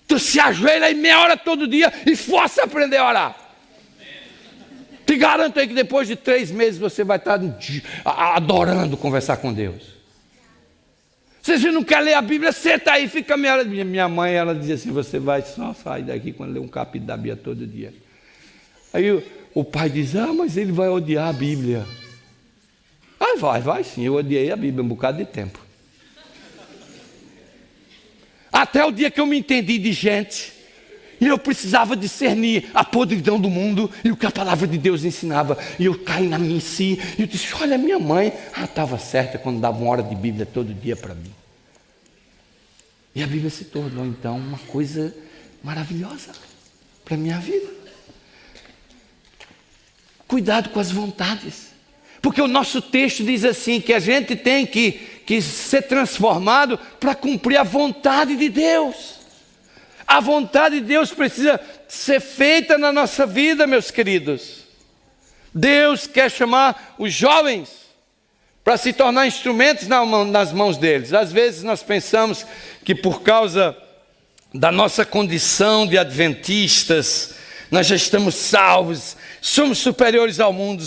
Tu se ajoelha aí meia hora todo dia e força a aprender a orar. Te garanto aí que depois de 3 meses você vai estar adorando conversar com Deus. Se você não quer ler a Bíblia, senta aí, fica meia hora. Minha mãe, ela dizia assim, você vai só sair daqui quando lê um capítulo da Bíblia todo dia. Aí o pai diz, mas ele vai odiar a Bíblia. Vai sim, eu odiei a Bíblia um bocado de tempo. Até o dia que eu me entendi de gente, e eu precisava discernir a podridão do mundo e o que a palavra de Deus ensinava. E eu caí na minha si, e eu disse, olha, minha mãe estava certa quando dava 1 hora de Bíblia todo dia para mim. E a Bíblia se tornou então uma coisa maravilhosa para a minha vida. Cuidado com as vontades. Porque o nosso texto diz assim, que a gente tem que ser transformado para cumprir a vontade de Deus. A vontade de Deus precisa ser feita na nossa vida, meus queridos. Deus quer chamar os jovens para se tornar instrumentos nas mãos deles. Às vezes nós pensamos que por causa da nossa condição de adventistas, nós já estamos salvos, somos superiores ao mundo.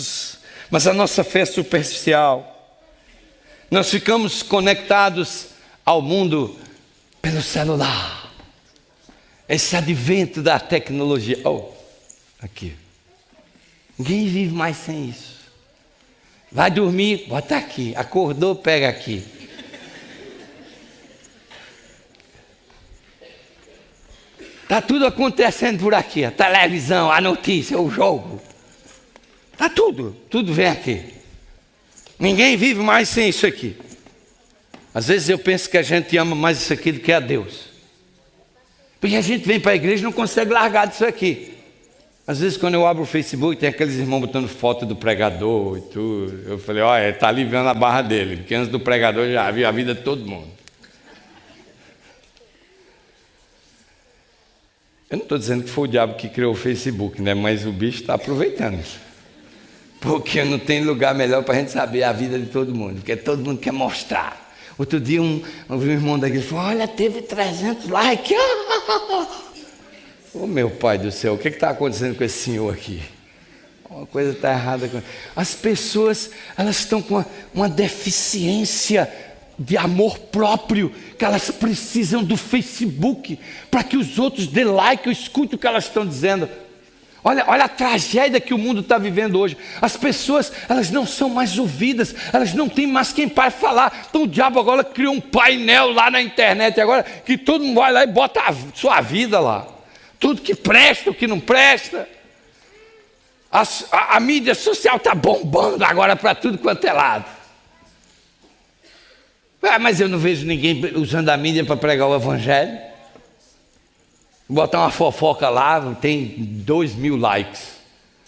Mas a nossa fé é superficial. Nós ficamos conectados ao mundo pelo celular. Esse advento da tecnologia. Aqui. Ninguém vive mais sem isso. Vai dormir, bota aqui. Acordou, pega aqui. Está tudo acontecendo por aqui. A televisão, a notícia, o jogo. Está tudo vem aqui. Ninguém vive mais sem isso aqui. Às vezes eu penso que a gente ama mais isso aqui do que a Deus. Porque a gente vem para a igreja e não consegue largar disso aqui. Às vezes quando eu abro o Facebook, tem aqueles irmãos botando foto do pregador e tudo. Eu falei, ele está aliviando a barra dele. Porque antes do pregador já viu a vida de todo mundo. Eu não estou dizendo que foi o diabo que criou o Facebook, né? Mas o bicho está aproveitando. Porque não tem lugar melhor para a gente saber a vida de todo mundo, porque todo mundo quer mostrar. Outro dia um irmão daqui falou, olha, teve 300 likes. Meu pai do céu, o que está acontecendo com esse senhor aqui? Uma coisa está errada. As pessoas, elas estão com uma deficiência de amor próprio, que elas precisam do Facebook, para que os outros dê like ou escutem o que elas estão dizendo. Olha a tragédia que o mundo está vivendo hoje. As pessoas, elas não são mais ouvidas, elas não têm mais quem para falar. Então o diabo agora criou um painel lá na internet, agora que todo mundo vai lá e bota a sua vida lá. Tudo que presta, o que não presta. A mídia social está bombando agora para tudo quanto é lado. Mas eu não vejo ninguém usando a mídia para pregar o evangelho. Botar uma fofoca lá, tem 2.000 likes.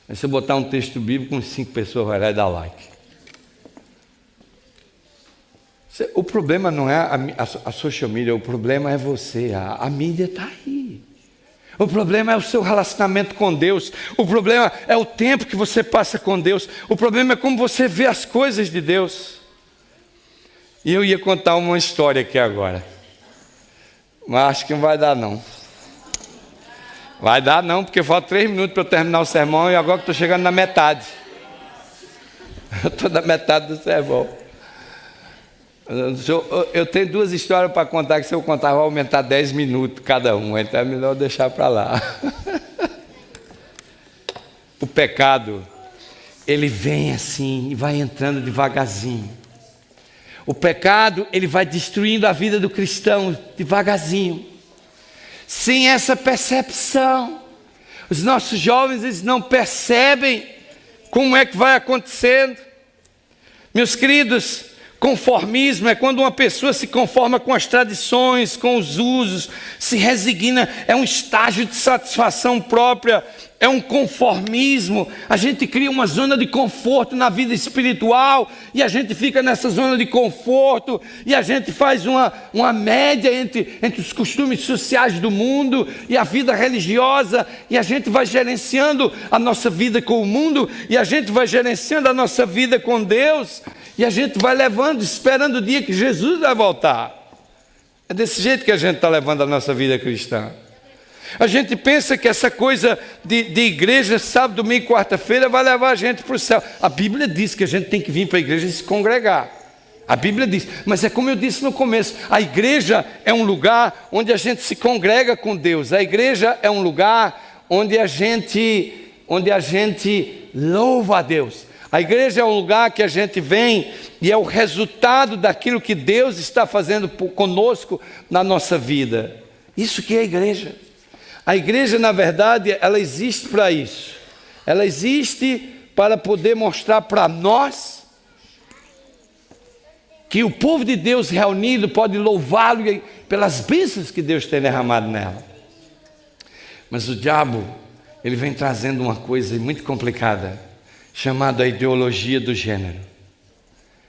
Aí se eu botar um texto bíblico, com 5 pessoas vai lá e dar like. O problema não é a social media, o problema é você. A mídia está aí. O problema é o seu relacionamento com Deus. O problema é o tempo que você passa com Deus. O problema é como você vê as coisas de Deus. E eu ia contar uma história aqui agora. Mas acho que não vai dar não. Vai dar não, porque falta 3 minutos para eu terminar o sermão e agora que estou chegando na metade. Eu estou na metade do sermão. Eu tenho 2 histórias para contar, que se eu contar vai aumentar 10 minutos cada um, então é melhor deixar para lá. O pecado, ele vem assim e vai entrando devagarzinho. O pecado, ele vai destruindo a vida do cristão devagarzinho. Sem essa percepção. Os nossos jovens, eles não percebem como é que vai acontecendo. Meus queridos, conformismo é quando uma pessoa se conforma com as tradições, com os usos, se resigna, é um estágio de satisfação própria, é um conformismo. A gente cria uma zona de conforto na vida espiritual e a gente fica nessa zona de conforto e a gente faz uma média entre os costumes sociais do mundo e a vida religiosa, e a gente vai gerenciando a nossa vida com o mundo e a gente vai gerenciando a nossa vida com Deus. E a gente vai levando, esperando o dia que Jesus vai voltar. É desse jeito que a gente está levando a nossa vida cristã. A gente pensa que essa coisa de igreja, sábado, domingo e quarta-feira, vai levar a gente para o céu. A Bíblia diz que a gente tem que vir para a igreja e se congregar. A Bíblia diz, mas é como eu disse no começo, a igreja é um lugar onde a gente se congrega com Deus. A igreja é um lugar onde a gente louva a Deus. A igreja é um lugar que a gente vem e é o resultado daquilo que Deus está fazendo conosco na nossa vida. Isso que é a igreja. A igreja, na verdade, ela existe para isso. Ela existe para poder mostrar para nós que o povo de Deus reunido pode louvá-lo pelas bênçãos que Deus tem derramado nela. Mas o diabo, ele vem trazendo uma coisa muito complicada, chamada ideologia do gênero.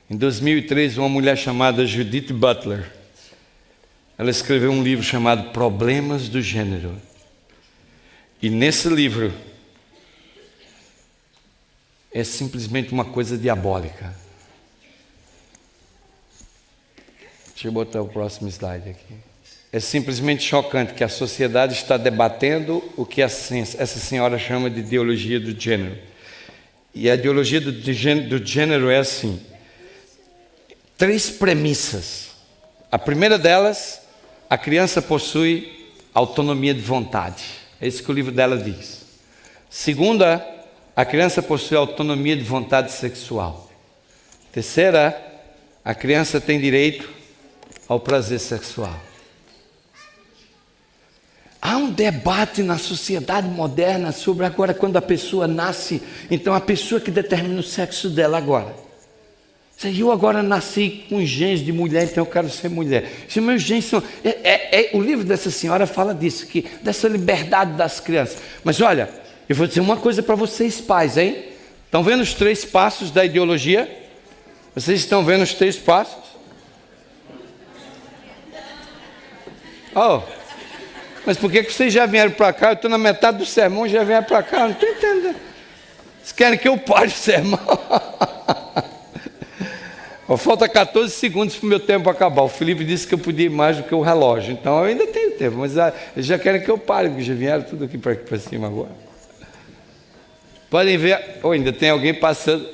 Em 2003, uma mulher chamada Judith Butler, ela escreveu um livro chamado Problemas do Gênero. E nesse livro, é simplesmente uma coisa diabólica. Deixa eu botar o próximo slide aqui. É simplesmente chocante que a sociedade está debatendo o que essa senhora chama de ideologia do gênero. E a ideologia do gênero é assim: 3 premissas. A primeira delas, a criança possui autonomia de vontade. É isso que o livro dela diz. Segunda, a criança possui autonomia de vontade sexual. Terceira, a criança tem direito ao prazer sexual. Há um debate na sociedade moderna sobre agora quando a pessoa nasce, então a pessoa que determina o sexo dela agora. Eu agora nasci com genes de mulher, então eu quero ser mulher. Se meus genes são... o livro dessa senhora fala disso, dessa liberdade das crianças. Mas olha, eu vou dizer uma coisa para vocês pais, hein? Estão vendo os 3 passos da ideologia? Vocês estão vendo os 3 passos? Mas por que vocês já vieram para cá? Eu estou na metade do sermão e já vieram para cá. Eu não estou entendendo. Vocês querem que eu pare o sermão? Falta 14 segundos para o meu tempo acabar. O Felipe disse que eu podia ir mais do que o relógio. Então eu ainda tenho tempo. Mas eles já querem que eu pare, porque já vieram tudo aqui para cima agora. Podem ver. Ainda tem alguém passando.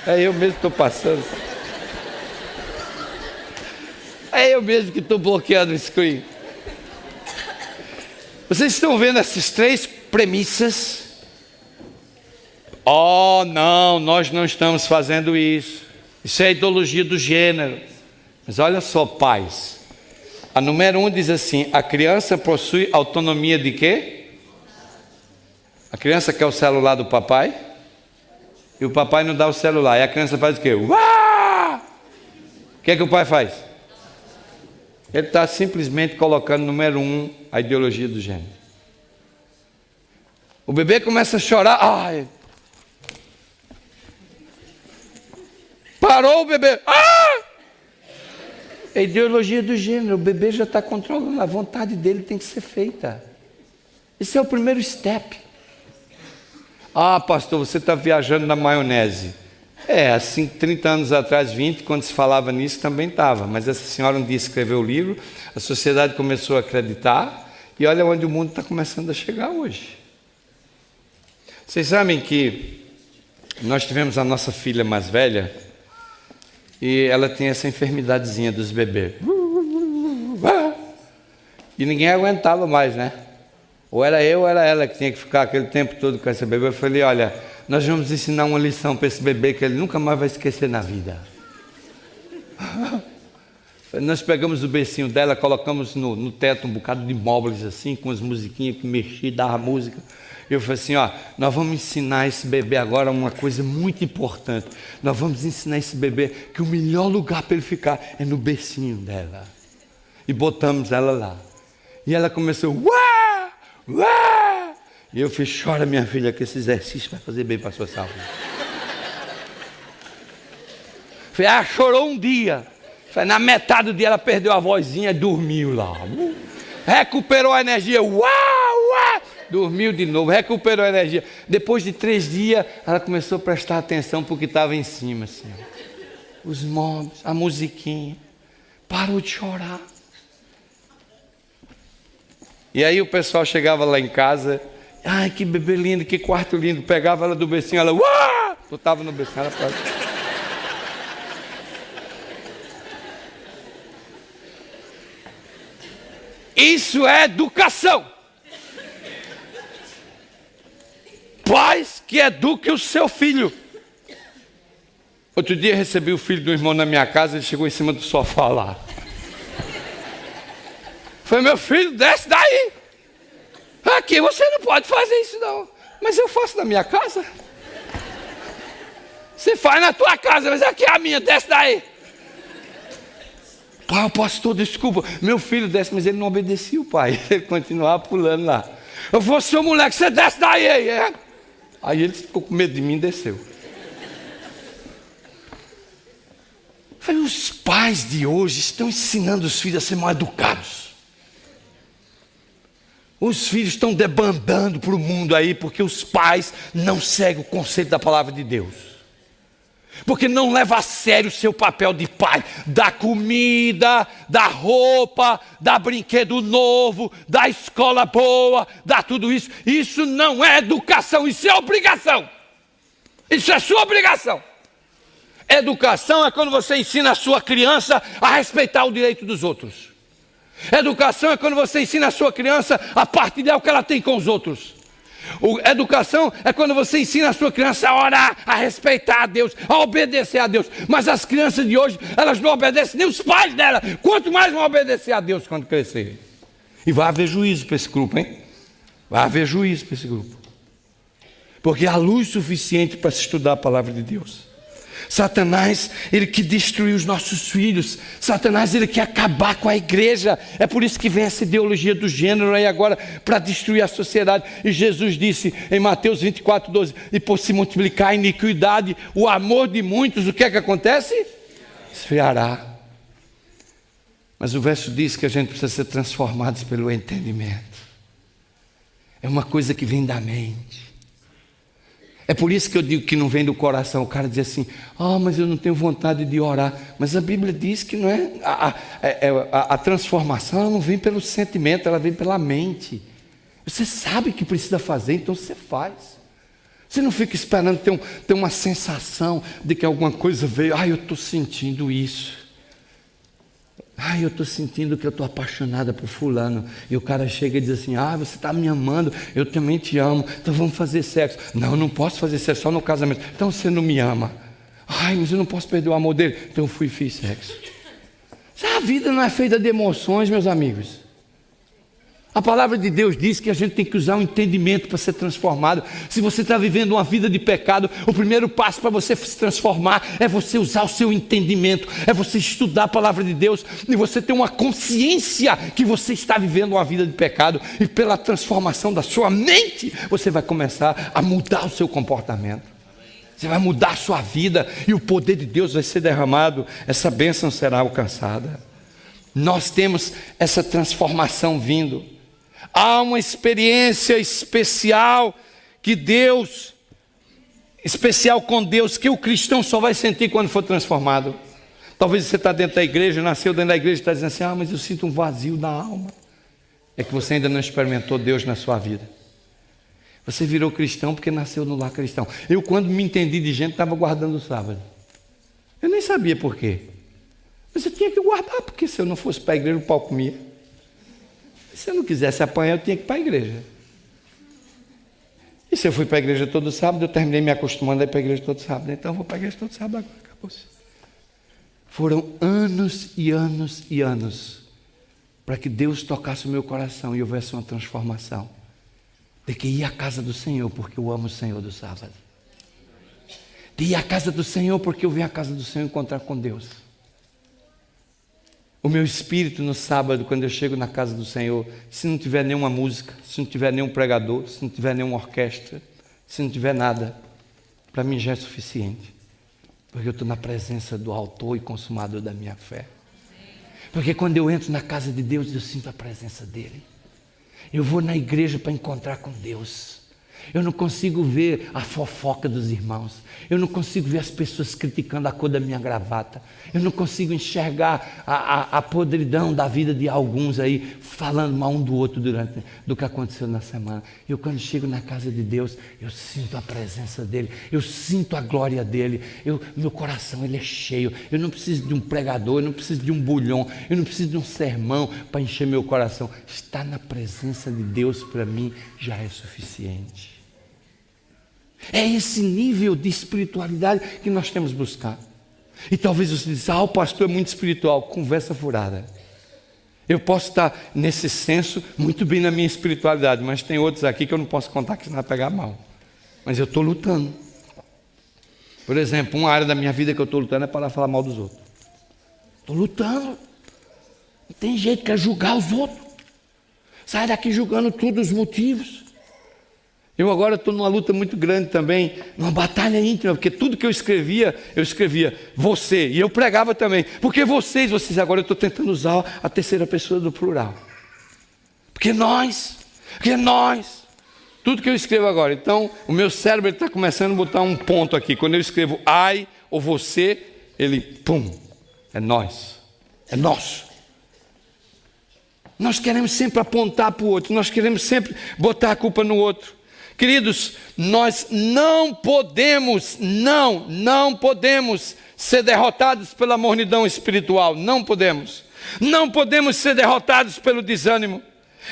É eu mesmo que estou passando. É eu mesmo que estou bloqueando o screen. Vocês estão vendo essas 3 premissas? Não, nós não estamos fazendo isso. Isso é a ideologia do gênero. Mas olha só, pais. A número 1 diz assim: a criança possui autonomia de quê? A criança quer o celular do papai e o papai não dá o celular. E a criança faz o quê? Uá! O que é que o pai faz? Ele está simplesmente colocando número 1 a ideologia do gênero. O bebê começa a chorar. Ai! Parou o bebê. Ah! É ideologia do gênero. O bebê já está controlando. A vontade dele tem que ser feita. Esse é o primeiro step. Ah, pastor, você está viajando na maionese. Assim, 30 anos atrás, 20, quando se falava nisso, também estava. Mas essa senhora um dia escreveu o livro, a sociedade começou a acreditar, e olha onde o mundo está começando a chegar hoje. Vocês sabem que nós tivemos a nossa filha mais velha, e ela tem essa enfermidadezinha dos bebês. E ninguém aguentava mais, né? Ou era eu ou era ela que tinha que ficar aquele tempo todo com esse bebê. Eu falei, olha, nós vamos ensinar uma lição para esse bebê que ele nunca mais vai esquecer na vida. Nós pegamos o bercinho dela, colocamos no teto um bocado de móveis assim, com as musiquinhas que mexiam, dava música. Eu falei assim, nós vamos ensinar esse bebê agora uma coisa muito importante. Nós vamos ensinar esse bebê que o melhor lugar para ele ficar é no bercinho dela. E botamos ela lá. E ela começou, uá, uá. E eu fiz, chora minha filha, que esse exercício vai fazer bem para a sua saúde. Falei, chorou um dia. Falei, na metade do dia ela perdeu a vozinha e dormiu lá. Recuperou a energia, uá, uá. Dormiu de novo, recuperou a energia. Depois de 3 dias, ela começou a prestar atenção porque estava em cima, assim. Os móveis, a musiquinha. Parou de chorar. E aí o pessoal chegava lá em casa, ai, que bebê lindo, que quarto lindo. Pegava ela do bercinho, ela, uá! Botava no bercinho, ela pra... Isso é educação. Pais que eduquem o seu filho. Outro dia recebi o filho do irmão na minha casa, ele chegou em cima do sofá lá. Falei, meu filho, desce daí. Aqui você não pode fazer isso não. Mas eu faço na minha casa. Você faz na tua casa, mas aqui é a minha, desce daí. Pai, pastor, desculpa. Meu filho desce, mas ele não obedecia o pai. Ele continuava pulando lá. Eu falei, seu moleque, você desce daí. Aí ele ficou com medo de mim e desceu. Falei, os pais de hoje estão ensinando os filhos a ser mal educados. Os filhos estão debandando para o mundo aí, porque os pais não seguem o conceito da palavra de Deus. Porque não leva a sério o seu papel de pai. Dá comida, dá roupa, dá brinquedo novo, dá escola boa, dá tudo isso. Isso não é educação, isso é obrigação. Isso é sua obrigação. Educação é quando você ensina a sua criança a respeitar o direito dos outros. Educação é quando você ensina a sua criança a partilhar o que ela tem com os outros. Educação é quando você ensina a sua criança a orar, a respeitar a Deus, a obedecer a Deus. Mas as crianças de hoje, elas não obedecem nem os pais dela. Quanto mais vão obedecer a Deus quando crescerem. E vai haver juízo para esse grupo, hein? Vai haver juízo para esse grupo. Porque há luz suficiente para se estudar a palavra de Deus. Satanás, ele quer destruir os nossos filhos. Satanás, ele quer acabar com a igreja. É por isso que vem essa ideologia do gênero aí agora, para destruir a sociedade. E Jesus disse em Mateus 24:12, e por se multiplicar a iniquidade, o amor de muitos, o que é que acontece? Esfriará. Mas o verso diz que a gente precisa ser transformados pelo entendimento. É uma coisa que vem da mente. É por isso que eu digo que não vem do coração. O cara diz assim, mas eu não tenho vontade de orar. Mas a Bíblia diz que não é a transformação, ela não vem pelo sentimento, ela vem pela mente. Você sabe que precisa fazer, então você faz. Você não fica esperando ter uma sensação de que alguma coisa veio. Eu estou sentindo isso. Eu estou sentindo que eu estou apaixonada por fulano. E o cara chega e diz assim, você está me amando, eu também te amo, então vamos fazer sexo. Não, eu não posso fazer sexo só no casamento. Então você não me ama. Mas eu não posso perder o amor dele. Então eu fui e fiz sexo. A vida não é feita de emoções, meus amigos. A palavra de Deus diz que a gente tem que usar o entendimento para ser transformado. Se você está vivendo uma vida de pecado, o primeiro passo para você se transformar é você usar o seu entendimento, é você estudar a palavra de Deus e você ter uma consciência que você está vivendo uma vida de pecado, e pela transformação da sua mente, você vai começar a mudar o seu comportamento. Você vai mudar a sua vida e o poder de Deus vai ser derramado, essa bênção será alcançada. Nós temos essa transformação vindo. Há uma experiência especial especial com Deus, que o cristão só vai sentir quando for transformado. Talvez você está dentro da igreja, nasceu dentro da igreja e está dizendo assim: mas eu sinto um vazio na alma. É que você ainda não experimentou Deus na sua vida. Você virou cristão porque nasceu no lar cristão. Eu, quando me entendi de gente, estava guardando o sábado. Eu nem sabia por quê. Mas eu tinha que guardar, porque se eu não fosse para a igreja, o pau comia. Se eu não quisesse apanhar, eu tinha que ir para a igreja. E se eu fui para a igreja todo sábado, eu terminei me acostumando a ir para a igreja todo sábado. Então eu vou para a igreja todo sábado agora, acabou-se. Foram anos e anos e anos para que Deus tocasse o meu coração e houvesse uma transformação. De que ir à casa do Senhor, porque eu amo o Senhor do sábado. De ir à casa do Senhor, porque eu venho à casa do Senhor encontrar com Deus. O meu espírito no sábado, quando eu chego na casa do Senhor, se não tiver nenhuma música, se não tiver nenhum pregador, se não tiver nenhuma orquestra, se não tiver nada, para mim já é suficiente. Porque eu estou na presença do autor e consumador da minha fé. Porque quando eu entro na casa de Deus, eu sinto a presença dEle. Eu vou na igreja para encontrar com Deus. Eu não consigo ver a fofoca dos irmãos. Eu não consigo ver as pessoas criticando a cor da minha gravata. Eu não consigo enxergar a podridão da vida de alguns aí, falando mal um do outro do que aconteceu na semana. Eu, quando chego na casa de Deus, eu sinto a presença dEle. Eu sinto a glória dEle. Meu coração, ele é cheio. Eu não preciso de um pregador, eu não preciso de um bulhão, eu não preciso de um sermão para encher meu coração. Estar na presença de Deus, para mim, já é suficiente. É esse nível de espiritualidade que nós temos que buscar. E talvez você diz: o pastor é muito espiritual. Conversa furada. Eu posso estar nesse senso muito bem na minha espiritualidade, mas tem outros aqui que eu não posso contar, que senão vai pegar mal. Mas eu estou lutando. Por exemplo, uma área da minha vida que eu estou lutando é para falar mal dos outros. Estou lutando. Não tem jeito, quer julgar os outros. Sai daqui julgando tudo, os motivos. Eu agora estou numa luta muito grande também, numa batalha íntima, porque tudo que eu escrevia você, e eu pregava também, porque vocês, agora eu estou tentando usar a terceira pessoa do plural, porque nós, tudo que eu escrevo agora. Então o meu cérebro está começando a botar um ponto aqui, quando eu escrevo I ou você, ele, pum, é nós, é nosso. Nós queremos sempre apontar para o outro, nós queremos sempre botar a culpa no outro. Queridos, nós não podemos ser derrotados pela mornidão espiritual, não podemos ser derrotados pelo desânimo.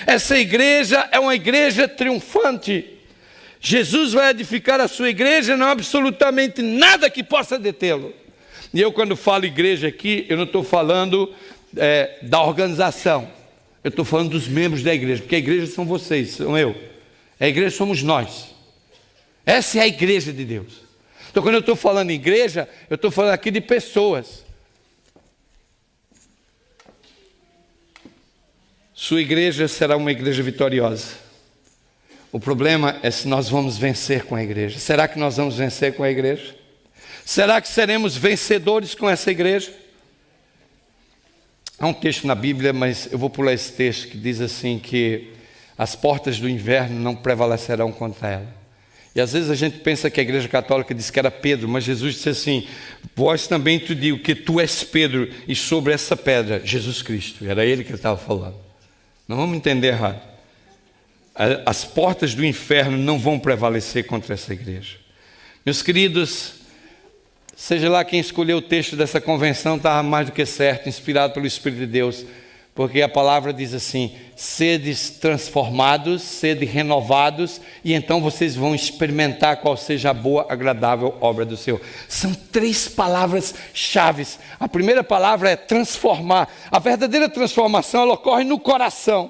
Essa igreja é uma igreja triunfante. Jesus vai edificar a sua igreja, não há absolutamente nada que possa detê-lo. E eu, quando falo igreja aqui, eu não estou falando da organização, eu estou falando dos membros da igreja, porque a igreja são vocês, são eu. A igreja somos nós. Essa é a igreja de Deus. Então, quando eu estou falando em igreja, eu estou falando aqui de pessoas. Sua igreja será uma igreja vitoriosa. O problema é se nós vamos vencer com a igreja. Será que nós vamos vencer com a igreja? Será que seremos vencedores com essa igreja? Há um texto na Bíblia, mas eu vou pular esse texto, que diz assim que as portas do inverno não prevalecerão contra ela. E às vezes a gente pensa que a igreja católica disse que era Pedro, mas Jesus disse assim: vós também te digo que tu és Pedro, e sobre essa pedra, Jesus Cristo. Era ele que ele estava falando. Não vamos entender errado. As portas do inferno não vão prevalecer contra essa igreja. Meus queridos, seja lá quem escolheu o texto dessa convenção, estava mais do que certo, inspirado pelo Espírito de Deus. Porque a palavra diz assim: sedes transformados, sede renovados, e então vocês vão experimentar qual seja a boa, agradável obra do Senhor. São 3 palavras chaves. A primeira palavra é transformar. A verdadeira transformação, ela ocorre no coração.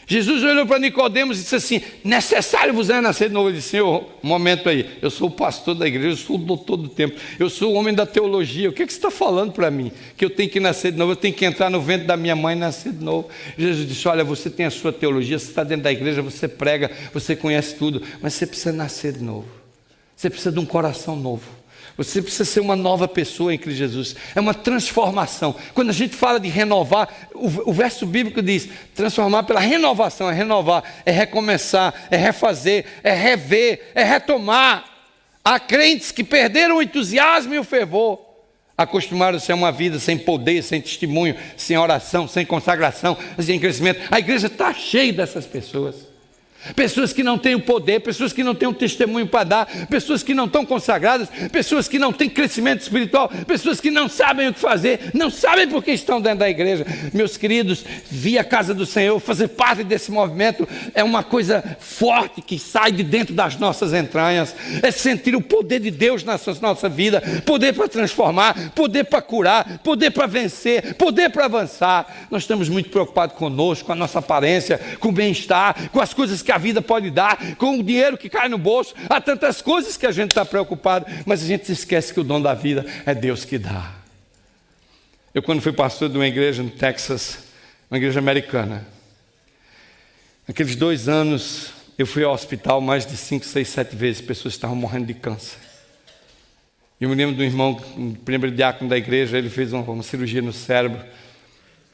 Jesus olhou para Nicodemos e disse assim: necessário vos é nascer de novo. Ele disse: Senhor, um momento aí, eu sou o pastor da igreja, eu sou o doutor do templo, eu sou o homem da teologia, o que você está falando para mim? Que eu tenho que nascer de novo, eu tenho que entrar no ventre da minha mãe e nascer de novo. Jesus disse: olha, você tem a sua teologia, você está dentro da igreja, você prega, você conhece tudo, mas você precisa nascer de novo, você precisa de um coração novo. Você precisa ser uma nova pessoa em Cristo Jesus. É uma transformação. Quando a gente fala de renovar, o verso bíblico diz: transformar pela renovação. É renovar, é recomeçar, é refazer, é rever, é retomar. Há crentes que perderam o entusiasmo e o fervor. Acostumaram-se a uma vida sem poder, sem testemunho, sem oração, sem consagração, sem crescimento. A igreja está cheia dessas pessoas. Pessoas que não têm o poder, pessoas que não têm um testemunho para dar, pessoas que não estão consagradas, pessoas que não têm crescimento espiritual, pessoas que não sabem o que fazer, não sabem por que estão dentro da igreja. Meus queridos, vir à casa do Senhor, fazer parte desse movimento é uma coisa forte que sai de dentro das nossas entranhas, é sentir o poder de Deus na nossa vida, poder para transformar, poder para curar, poder para vencer, poder para avançar. Nós estamos muito preocupados conosco, com a nossa aparência, com o bem-estar, com as coisas que a vida pode dar, com o dinheiro que cai no bolso. Há tantas coisas que a gente está preocupado, mas a gente se esquece que o dom da vida é Deus que dá. Eu, quando fui pastor de uma igreja no Texas, uma igreja americana, naqueles 2 anos eu fui ao hospital mais de 5, 6, 7 vezes. Pessoas estavam morrendo de câncer. E eu me lembro de um irmão, um primeiro diácono da igreja, ele fez uma cirurgia no cérebro,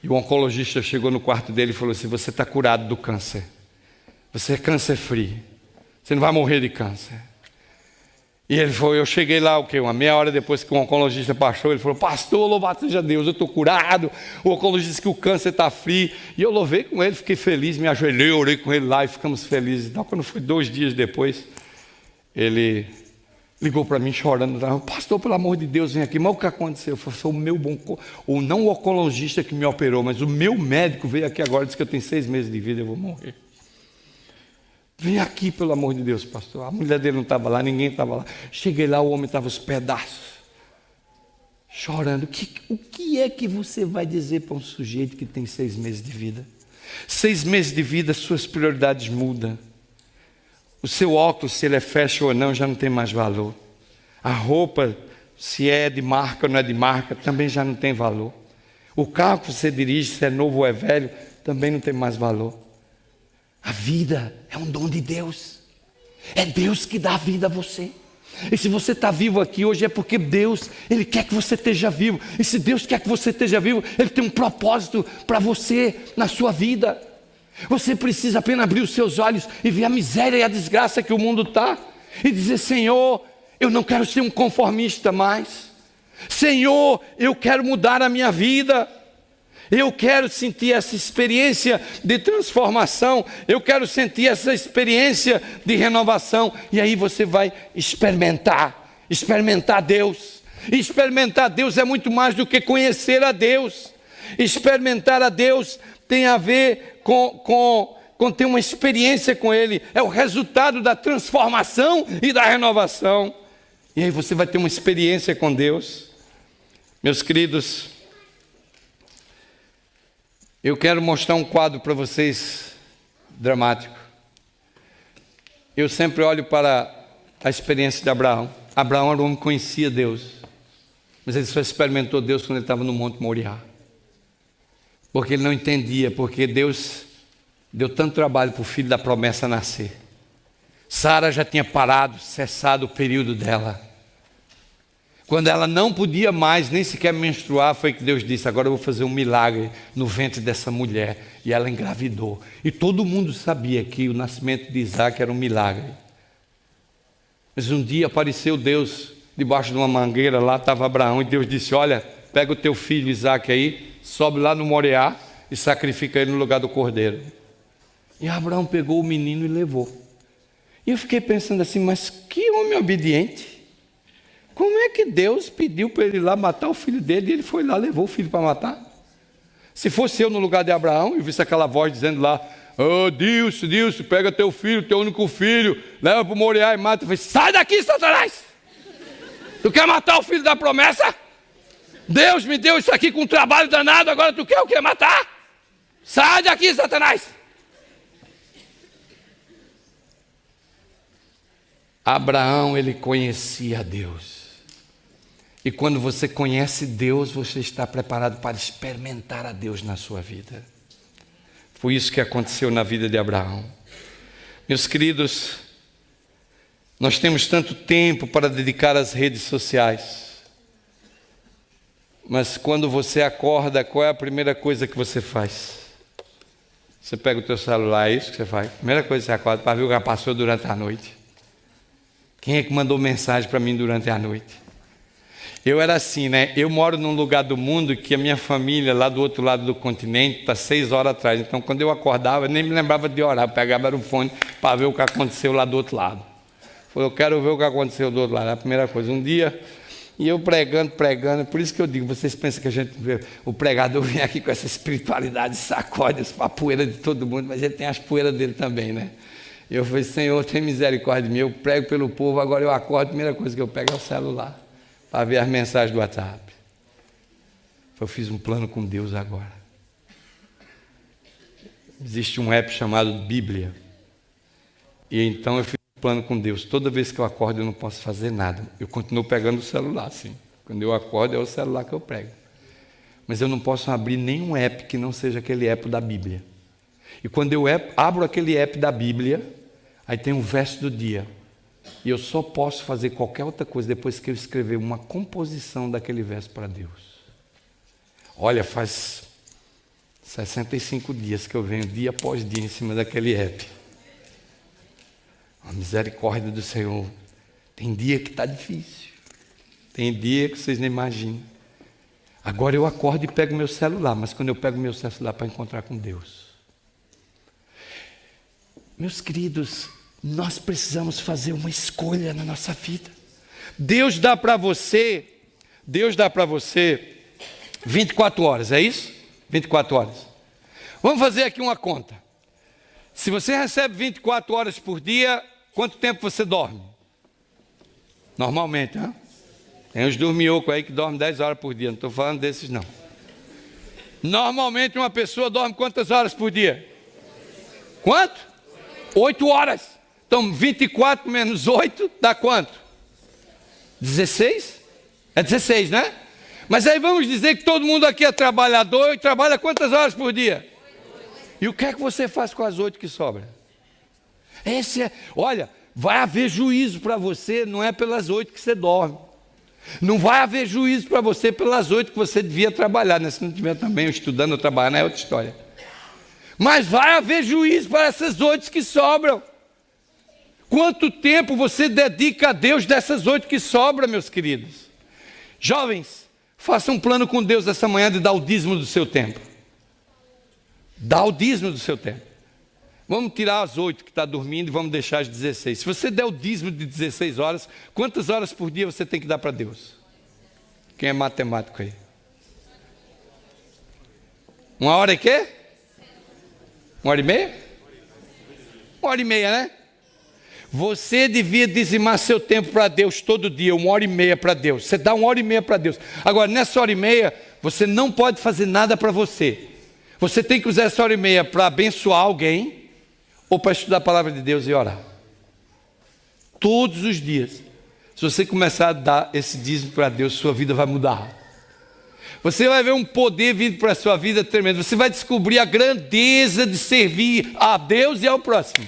e o oncologista chegou no quarto dele e falou assim: você está curado do câncer. Você é câncer free. Você não vai morrer de câncer. E ele falou, eu cheguei lá, uma meia hora depois que o oncologista baixou, ele falou: pastor, louvado seja Deus, eu estou curado. O oncologista disse que o câncer está free. E eu louvei com ele, fiquei feliz, me ajoelhei, orei com ele lá e ficamos felizes. Então, quando foi 2 dias depois, ele ligou para mim chorando: pastor, pelo amor de Deus, vem aqui. Mas o que aconteceu? Eu falei: foi o meu ou não o oncologista que me operou, mas o meu médico veio aqui agora e disse que eu tenho 6 meses de vida e eu vou morrer. Vem aqui, pelo amor de Deus, pastor. A mulher dele não estava lá, ninguém estava lá. Cheguei lá, o homem estava aos pedaços, chorando. O que é que você vai dizer para um sujeito que tem 6 meses de vida? 6 meses de vida, suas prioridades mudam. O seu óculos, se ele é fashion ou não, já não tem mais valor. A roupa, se é de marca ou não é de marca, também já não tem valor. O carro que você dirige, se é novo ou é velho, também não tem mais valor. A vida é um dom de Deus. É Deus que dá a vida a você. E se você está vivo aqui hoje é porque Deus, Ele quer que você esteja vivo. E se Deus quer que você esteja vivo, Ele tem um propósito para você na sua vida. Você precisa apenas abrir os seus olhos e ver a miséria e a desgraça que o mundo está, e dizer: Senhor, eu não quero ser um conformista mais. Senhor, eu quero mudar a minha vida. Eu quero sentir essa experiência de transformação. Eu quero sentir essa experiência de renovação. E aí você vai experimentar Deus. E experimentar Deus é muito mais do que conhecer a Deus. Experimentar a Deus tem a ver com ter uma experiência com Ele. É o resultado da transformação e da renovação. E aí você vai ter uma experiência com Deus. Meus queridos, eu quero mostrar um quadro para vocês dramático. Eu sempre olho para a experiência de Abraão. Abraão era um homem que conhecia Deus, mas ele só experimentou Deus quando ele estava no Monte Moriá. Porque ele não entendia, porque Deus deu tanto trabalho para o filho da promessa nascer. Sara já tinha cessado o período dela. Quando ela não podia mais nem sequer menstruar, foi que Deus disse: agora eu vou fazer um milagre no ventre dessa mulher. E ela engravidou. E todo mundo sabia que o nascimento de Isaac era um milagre. Mas um dia apareceu Deus debaixo de uma mangueira, lá estava Abraão, e Deus disse: olha, pega o teu filho Isaac aí, sobe lá no Moriá e sacrifica ele no lugar do cordeiro. E Abraão pegou o menino e levou. E eu fiquei pensando assim: mas que homem obediente. Como é que Deus pediu para ele ir lá matar o filho dele e ele foi lá, levou o filho para matar? Se fosse eu no lugar de Abraão e visse aquela voz dizendo lá: oh, Deus, pega teu filho, teu único filho, leva para o Moriá e mata. Eu falei: sai daqui, Satanás! Tu quer matar o filho da promessa? Deus me deu isso aqui com um trabalho danado, agora tu quer o quê? Matar? Sai daqui, Satanás! Abraão, ele conhecia a Deus. E quando você conhece Deus, você está preparado para experimentar a Deus na sua vida. Foi isso que aconteceu na vida de Abraão. Meus queridos, nós temos tanto tempo para dedicar às redes sociais. Mas quando você acorda, qual é a primeira coisa que você faz? Você pega o teu celular, é isso que você faz. Primeira coisa que você acorda para ver o que passou durante a noite. Quem é que mandou mensagem para mim durante a noite? Eu era assim, né? Eu moro num lugar do mundo que a minha família, lá do outro lado do continente, está 6 horas atrás. Então, quando eu acordava, eu nem me lembrava de orar. Eu pegava o fone para ver o que aconteceu lá do outro lado. Eu quero ver o que aconteceu do outro lado. É a primeira coisa. Um dia, e eu pregando. Por isso que eu digo, vocês pensam que a gente, o pregador vem aqui com essa espiritualidade, sacode a poeira de todo mundo, mas ele tem as poeiras dele também, né? Eu falei, Senhor, tem misericórdia de mim. Eu prego pelo povo, agora eu acordo, a primeira coisa que eu pego é o celular para ver as mensagens do WhatsApp. Eu fiz um plano com Deus agora. Existe um app chamado Bíblia. E então eu fiz um plano com Deus. Toda vez que eu acordo eu não posso fazer nada. Eu continuo pegando o celular, sim. Quando eu acordo é o celular que eu prego. Mas eu não posso abrir nenhum app que não seja aquele app da Bíblia. E quando eu abro aquele app da Bíblia, aí tem um verso do dia. E eu só posso fazer qualquer outra coisa depois que eu escrever uma composição daquele verso para Deus. Olha, faz 65 dias que eu venho dia após dia em cima daquele app. A misericórdia do Senhor. Tem dia que está difícil. Tem dia que vocês não imaginam. Agora eu acordo e pego meu celular, mas quando eu pego meu celular para encontrar com Deus. Meus queridos, nós precisamos fazer uma escolha na nossa vida. Deus dá para você 24 horas, é isso? 24 horas. Vamos fazer aqui uma conta. Se você recebe 24 horas por dia, quanto tempo você dorme? Normalmente, hein? Tem uns dormiocos aí que dormem 10 horas por dia, não estou falando desses não. Normalmente uma pessoa dorme quantas horas por dia? Quanto? 8 horas. Então 24 menos 8 dá quanto? 16? É 16, né? Mas aí vamos dizer que todo mundo aqui é trabalhador e trabalha quantas horas por dia? E o que é que você faz com as 8 que sobram? Olha, vai haver juízo para você, não é pelas 8 que você dorme. Não vai haver juízo para você pelas 8 que você devia trabalhar, né? Se não estiver também estudando ou trabalhando, é outra história. Mas vai haver juízo para essas 8 que sobram. Quanto tempo você dedica a Deus dessas 8 que sobram, meus queridos? Jovens, faça um plano com Deus essa manhã de dar o dízimo do seu tempo. Dá o dízimo do seu tempo. Vamos tirar as 8 que está dormindo e vamos deixar as 16. Se você der o dízimo de 16 horas, quantas horas por dia você tem que dar para Deus? Quem é matemático aí? 1 hora e quê? 1h30? 1h30, né? Você devia dizimar seu tempo para Deus todo dia, 1h30 para Deus. Você dá 1h30 para Deus. Agora, nessa 1h30, você não pode fazer nada para você. Você tem que usar essa 1h30 para abençoar alguém ou para estudar a palavra de Deus e orar. Todos os dias. Se você começar a dar esse dízimo para Deus, sua vida vai mudar. Você vai ver um poder vindo para a sua vida tremendo. Você vai descobrir a grandeza de servir a Deus e ao próximo.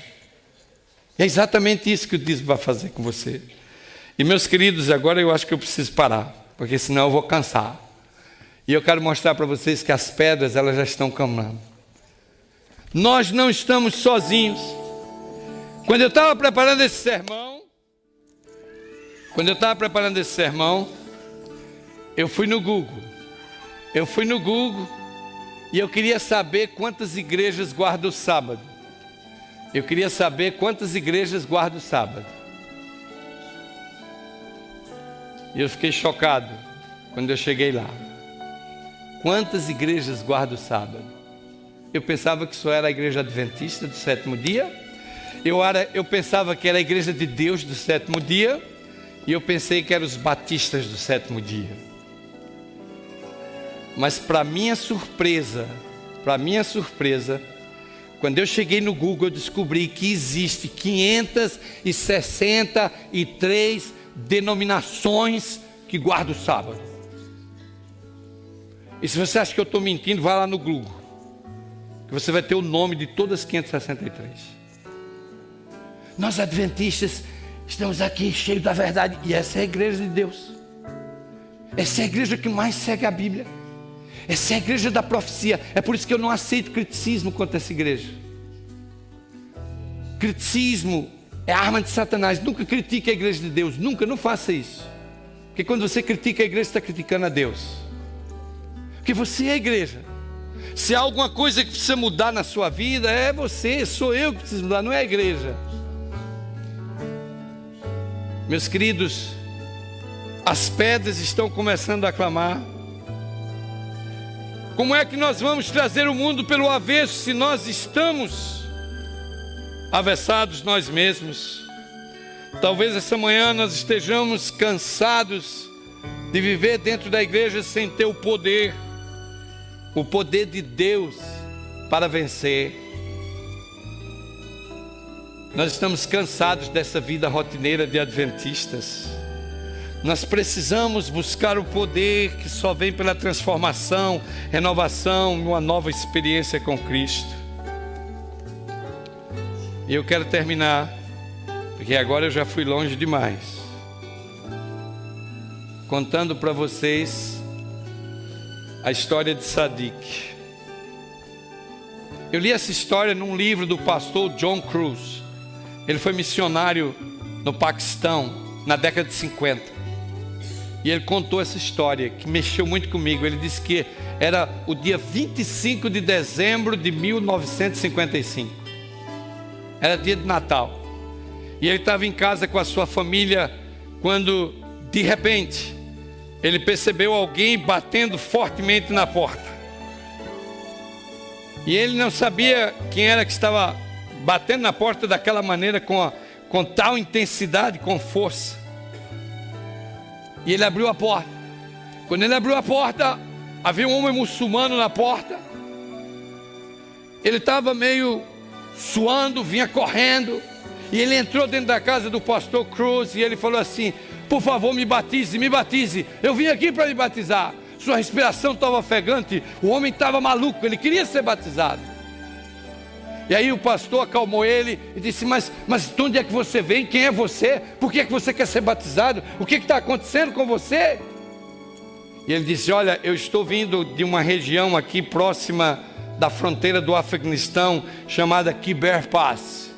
É exatamente isso que o dízimo vai fazer com você. E meus queridos, agora eu acho que eu preciso parar, porque senão eu vou cansar. E eu quero mostrar para vocês que as pedras, elas já estão caminhando. Nós não estamos sozinhos. Quando eu estava preparando esse sermão, eu fui no Google. E eu queria saber quantas igrejas guardam o sábado. E eu fiquei chocado quando eu cheguei lá. Quantas igrejas guardam o sábado? Eu pensava que só era a igreja adventista do 7º dia. Eu pensava que era a igreja de Deus do 7º dia. E eu pensei que eram os batistas do 7º dia. Mas para minha surpresa, Quando eu cheguei no Google, eu descobri que existe 563 denominações que guardam o sábado. E se você acha que eu estou mentindo, vai lá no Google, que você vai ter o nome de todas as 563. Nós adventistas estamos aqui cheios da verdade, e essa é a igreja de Deus. Essa é a igreja que mais segue a Bíblia. Essa é a igreja da profecia. É por isso que eu não aceito criticismo contra essa igreja. Criticismo é arma de Satanás. Nunca critique a igreja de Deus. Nunca, não faça isso. Porque quando você critica a igreja, você está criticando a Deus. Porque você é a igreja. Se há alguma coisa que precisa mudar na sua vida, é você, sou eu que preciso mudar, não é a igreja. Meus queridos, as pedras estão começando a clamar. Como é que nós vamos trazer o mundo pelo avesso se nós estamos avessados nós mesmos? Talvez essa manhã nós estejamos cansados de viver dentro da igreja sem ter o poder de Deus para vencer. Nós estamos cansados dessa vida rotineira de adventistas. Nós precisamos buscar o poder que só vem pela transformação, renovação, uma nova experiência com Cristo. E eu quero terminar, porque agora eu já fui longe demais, contando para vocês a história de Sadiq. Eu li essa história num livro do pastor John Cruz. Ele foi missionário no Paquistão na década de 50. E ele contou essa história que mexeu muito comigo. Ele disse que era o dia 25 de dezembro de 1955. Era dia de Natal. E ele estava em casa com a sua família quando, de repente, ele percebeu alguém batendo fortemente na porta. E ele não sabia quem era que estava batendo na porta daquela maneira, com tal intensidade, com força. E ele abriu a porta. Quando ele abriu a porta, havia um homem muçulmano na porta. Ele estava meio suando, vinha correndo. E ele entrou dentro da casa do pastor Cruz e ele falou assim: por favor, me batize, me batize. Eu vim aqui para me batizar. Sua respiração estava ofegante. O homem estava maluco, ele queria ser batizado. E aí o pastor acalmou ele e disse: mas de onde é que você vem? Quem é você? Por que é que você quer ser batizado? O que está acontecendo com você? E ele disse: olha, eu estou vindo de uma região aqui próxima da fronteira do Afeganistão, chamada Khyber Pass.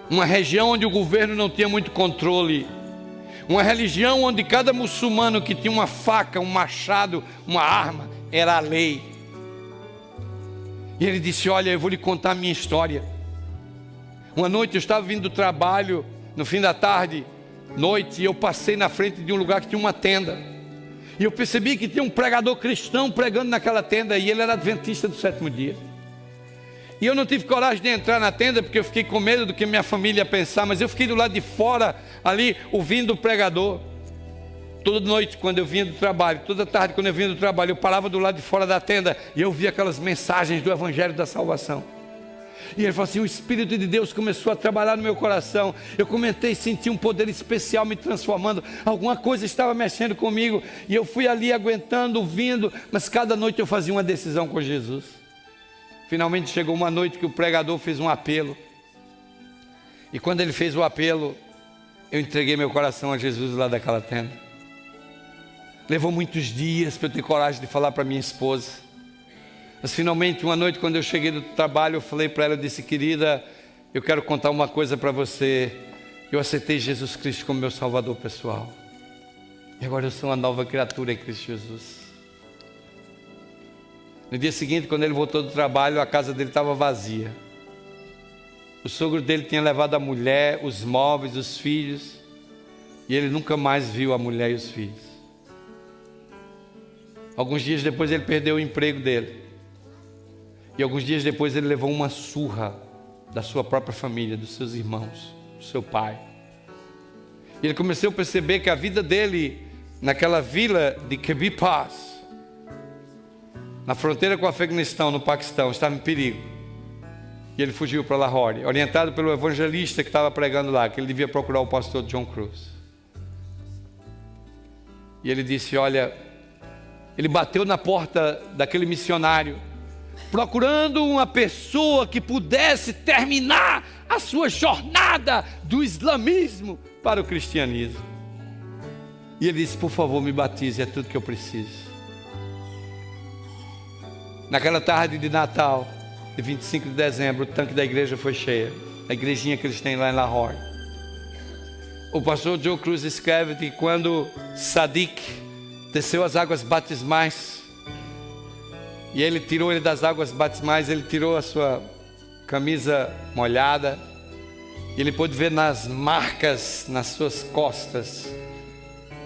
Uma região onde o governo não tinha muito controle. Uma religião onde cada muçulmano que tinha uma faca, um machado, uma arma, era a lei. E ele disse: olha, eu vou lhe contar a minha história. Uma noite eu estava vindo do trabalho, no fim da tarde, noite, e eu passei na frente de um lugar que tinha uma tenda. E eu percebi que tinha um pregador cristão pregando naquela tenda, e ele era adventista do sétimo dia. E eu não tive coragem de entrar na tenda, porque eu fiquei com medo do que minha família ia pensar, mas eu fiquei do lado de fora, ali, ouvindo o pregador. Toda noite, quando eu vinha do trabalho, toda tarde, quando eu vinha do trabalho, eu parava do lado de fora da tenda, e eu via aquelas mensagens do Evangelho da Salvação. E ele falou assim: o Espírito de Deus começou a trabalhar no meu coração. Eu comecei a sentir um poder especial me transformando. Alguma coisa estava mexendo comigo, e eu fui ali aguentando, ouvindo, mas cada noite eu fazia uma decisão com Jesus. Finalmente chegou uma noite que o pregador fez um apelo. E quando ele fez o apelo, eu entreguei meu coração a Jesus lá daquela tenda. Levou muitos dias para eu ter coragem de falar para minha esposa. Mas finalmente, uma noite, quando eu cheguei do trabalho, eu falei para ela, eu disse: querida, eu quero contar uma coisa para você. Eu aceitei Jesus Cristo como meu Salvador pessoal. E agora eu sou uma nova criatura em Cristo Jesus. No dia seguinte, quando ele voltou do trabalho, a casa dele estava vazia. O sogro dele tinha levado a mulher, os móveis, os filhos, e ele nunca mais viu a mulher e os filhos. Alguns dias depois ele perdeu o emprego dele. E alguns dias depois ele levou uma surra da sua própria família, dos seus irmãos, do seu pai. E ele começou a perceber que a vida dele, naquela vila de Khyber Pass, na fronteira com o Afeganistão, no Paquistão, estava em perigo. E ele fugiu para Lahore, orientado pelo evangelista que estava pregando lá, que ele devia procurar o pastor John Cruz. E ele disse, olha, ele bateu na porta daquele missionário, procurando uma pessoa que pudesse terminar a sua jornada do islamismo para o cristianismo. E ele disse, por favor, me batize, é tudo que eu preciso. Naquela tarde de Natal, de 25 de dezembro, o tanque da igreja foi cheio, a igrejinha que eles têm lá em Lahore. O pastor Joe Cruz escreve que quando Sadiq desceu as águas batismais, e ele tirou ele das águas batismais, ele tirou a sua camisa molhada, e ele pôde ver nas marcas, nas suas costas,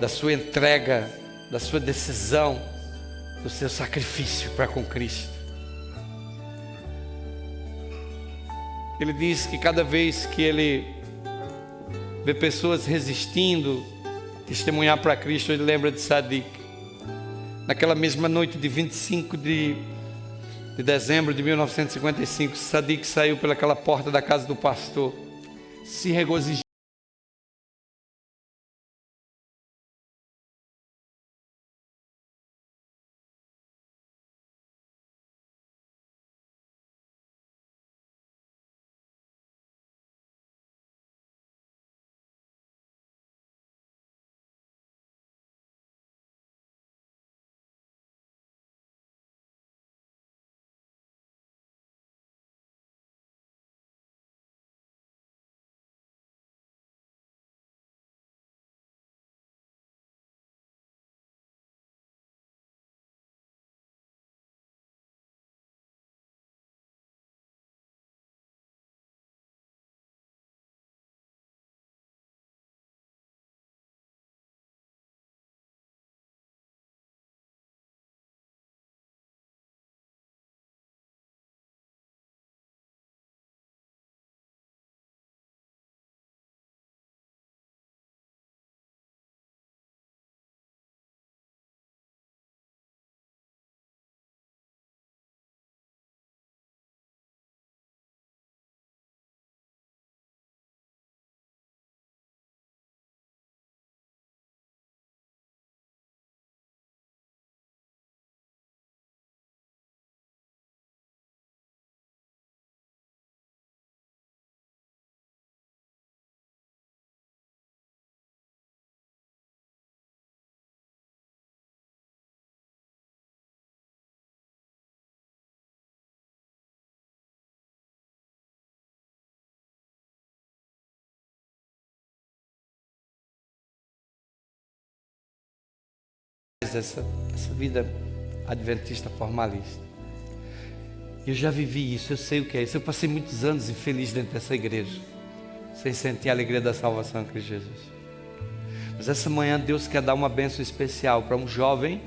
da sua entrega, da sua decisão, do seu sacrifício para com Cristo. Ele diz que cada vez que ele vê pessoas resistindo, testemunhar para Cristo, ele lembra de Sadiq. Naquela mesma noite de 25 de dezembro de 1955, Sadiq saiu pelaquela porta da casa do pastor, se regozijando. Essa vida adventista formalista. Eu já vivi isso, eu sei o que é isso. Eu passei muitos anos infeliz dentro dessa igreja, sem sentir a alegria da salvação em Cristo Jesus. Mas essa manhã Deus quer dar uma bênção especial para um jovem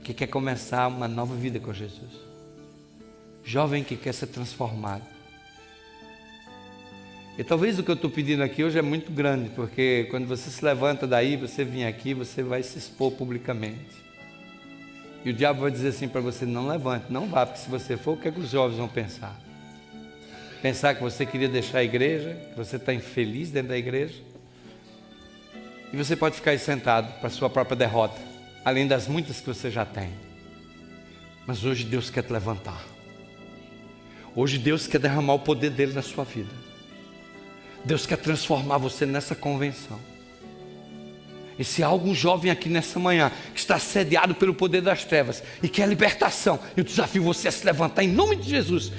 que quer começar uma nova vida com Jesus. Jovem que quer ser transformado. E talvez o que eu estou pedindo aqui hoje é muito grande, porque quando você se levanta daí, você vem aqui, você vai se expor publicamente. E o diabo vai dizer assim para você, não levante, não vá, porque se você for, o que é que os jovens vão pensar? Pensar que você queria deixar a igreja, que você está infeliz dentro da igreja. E você pode ficar aí sentado para a sua própria derrota, além das muitas que você já tem. Mas hoje Deus quer te levantar. Hoje Deus quer derramar o poder dele na sua vida. Deus quer transformar você nessa convenção. E se há algum jovem aqui nessa manhã que está assediado pelo poder das trevas e quer libertação, eu desafio você a se levantar em nome de Jesus.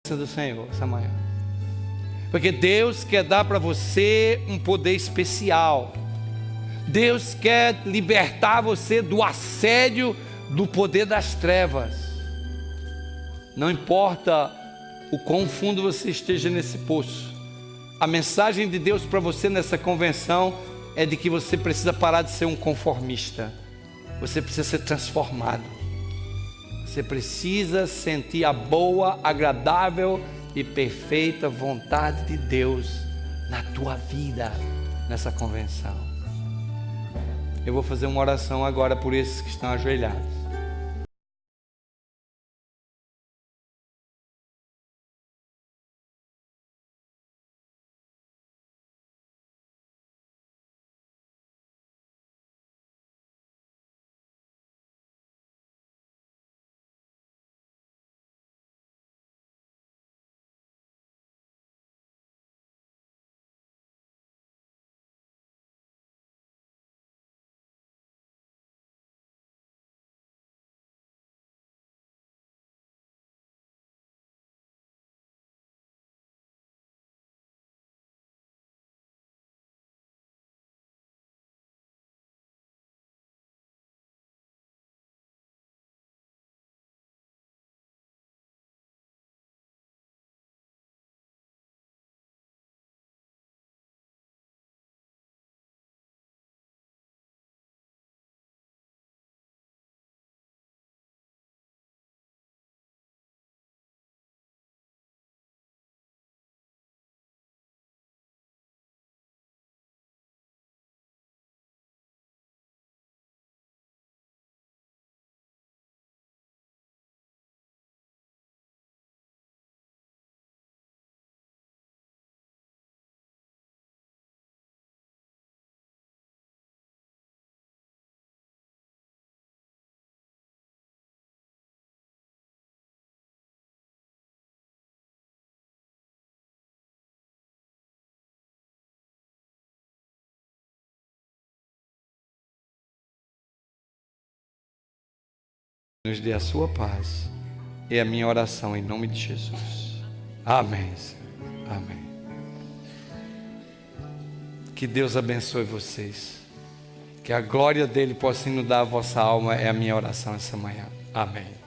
Do Senhor essa manhã. Porque Deus quer dar para você um poder especial. Deus quer libertar você do assédio do poder das trevas. Não importa o quão fundo você esteja nesse poço, a mensagem de Deus para você nessa convenção é de que você precisa parar de ser um conformista. Você precisa ser transformado. Você precisa sentir a boa, agradável e perfeita vontade de Deus na tua vida, nessa convenção. Eu vou fazer uma oração agora por esses que estão ajoelhados. Nos dê a sua paz. É a minha oração em nome de Jesus. Amém. Amém. Que Deus abençoe vocês. Que a glória dele possa inundar a vossa alma. É a minha oração essa manhã. Amém.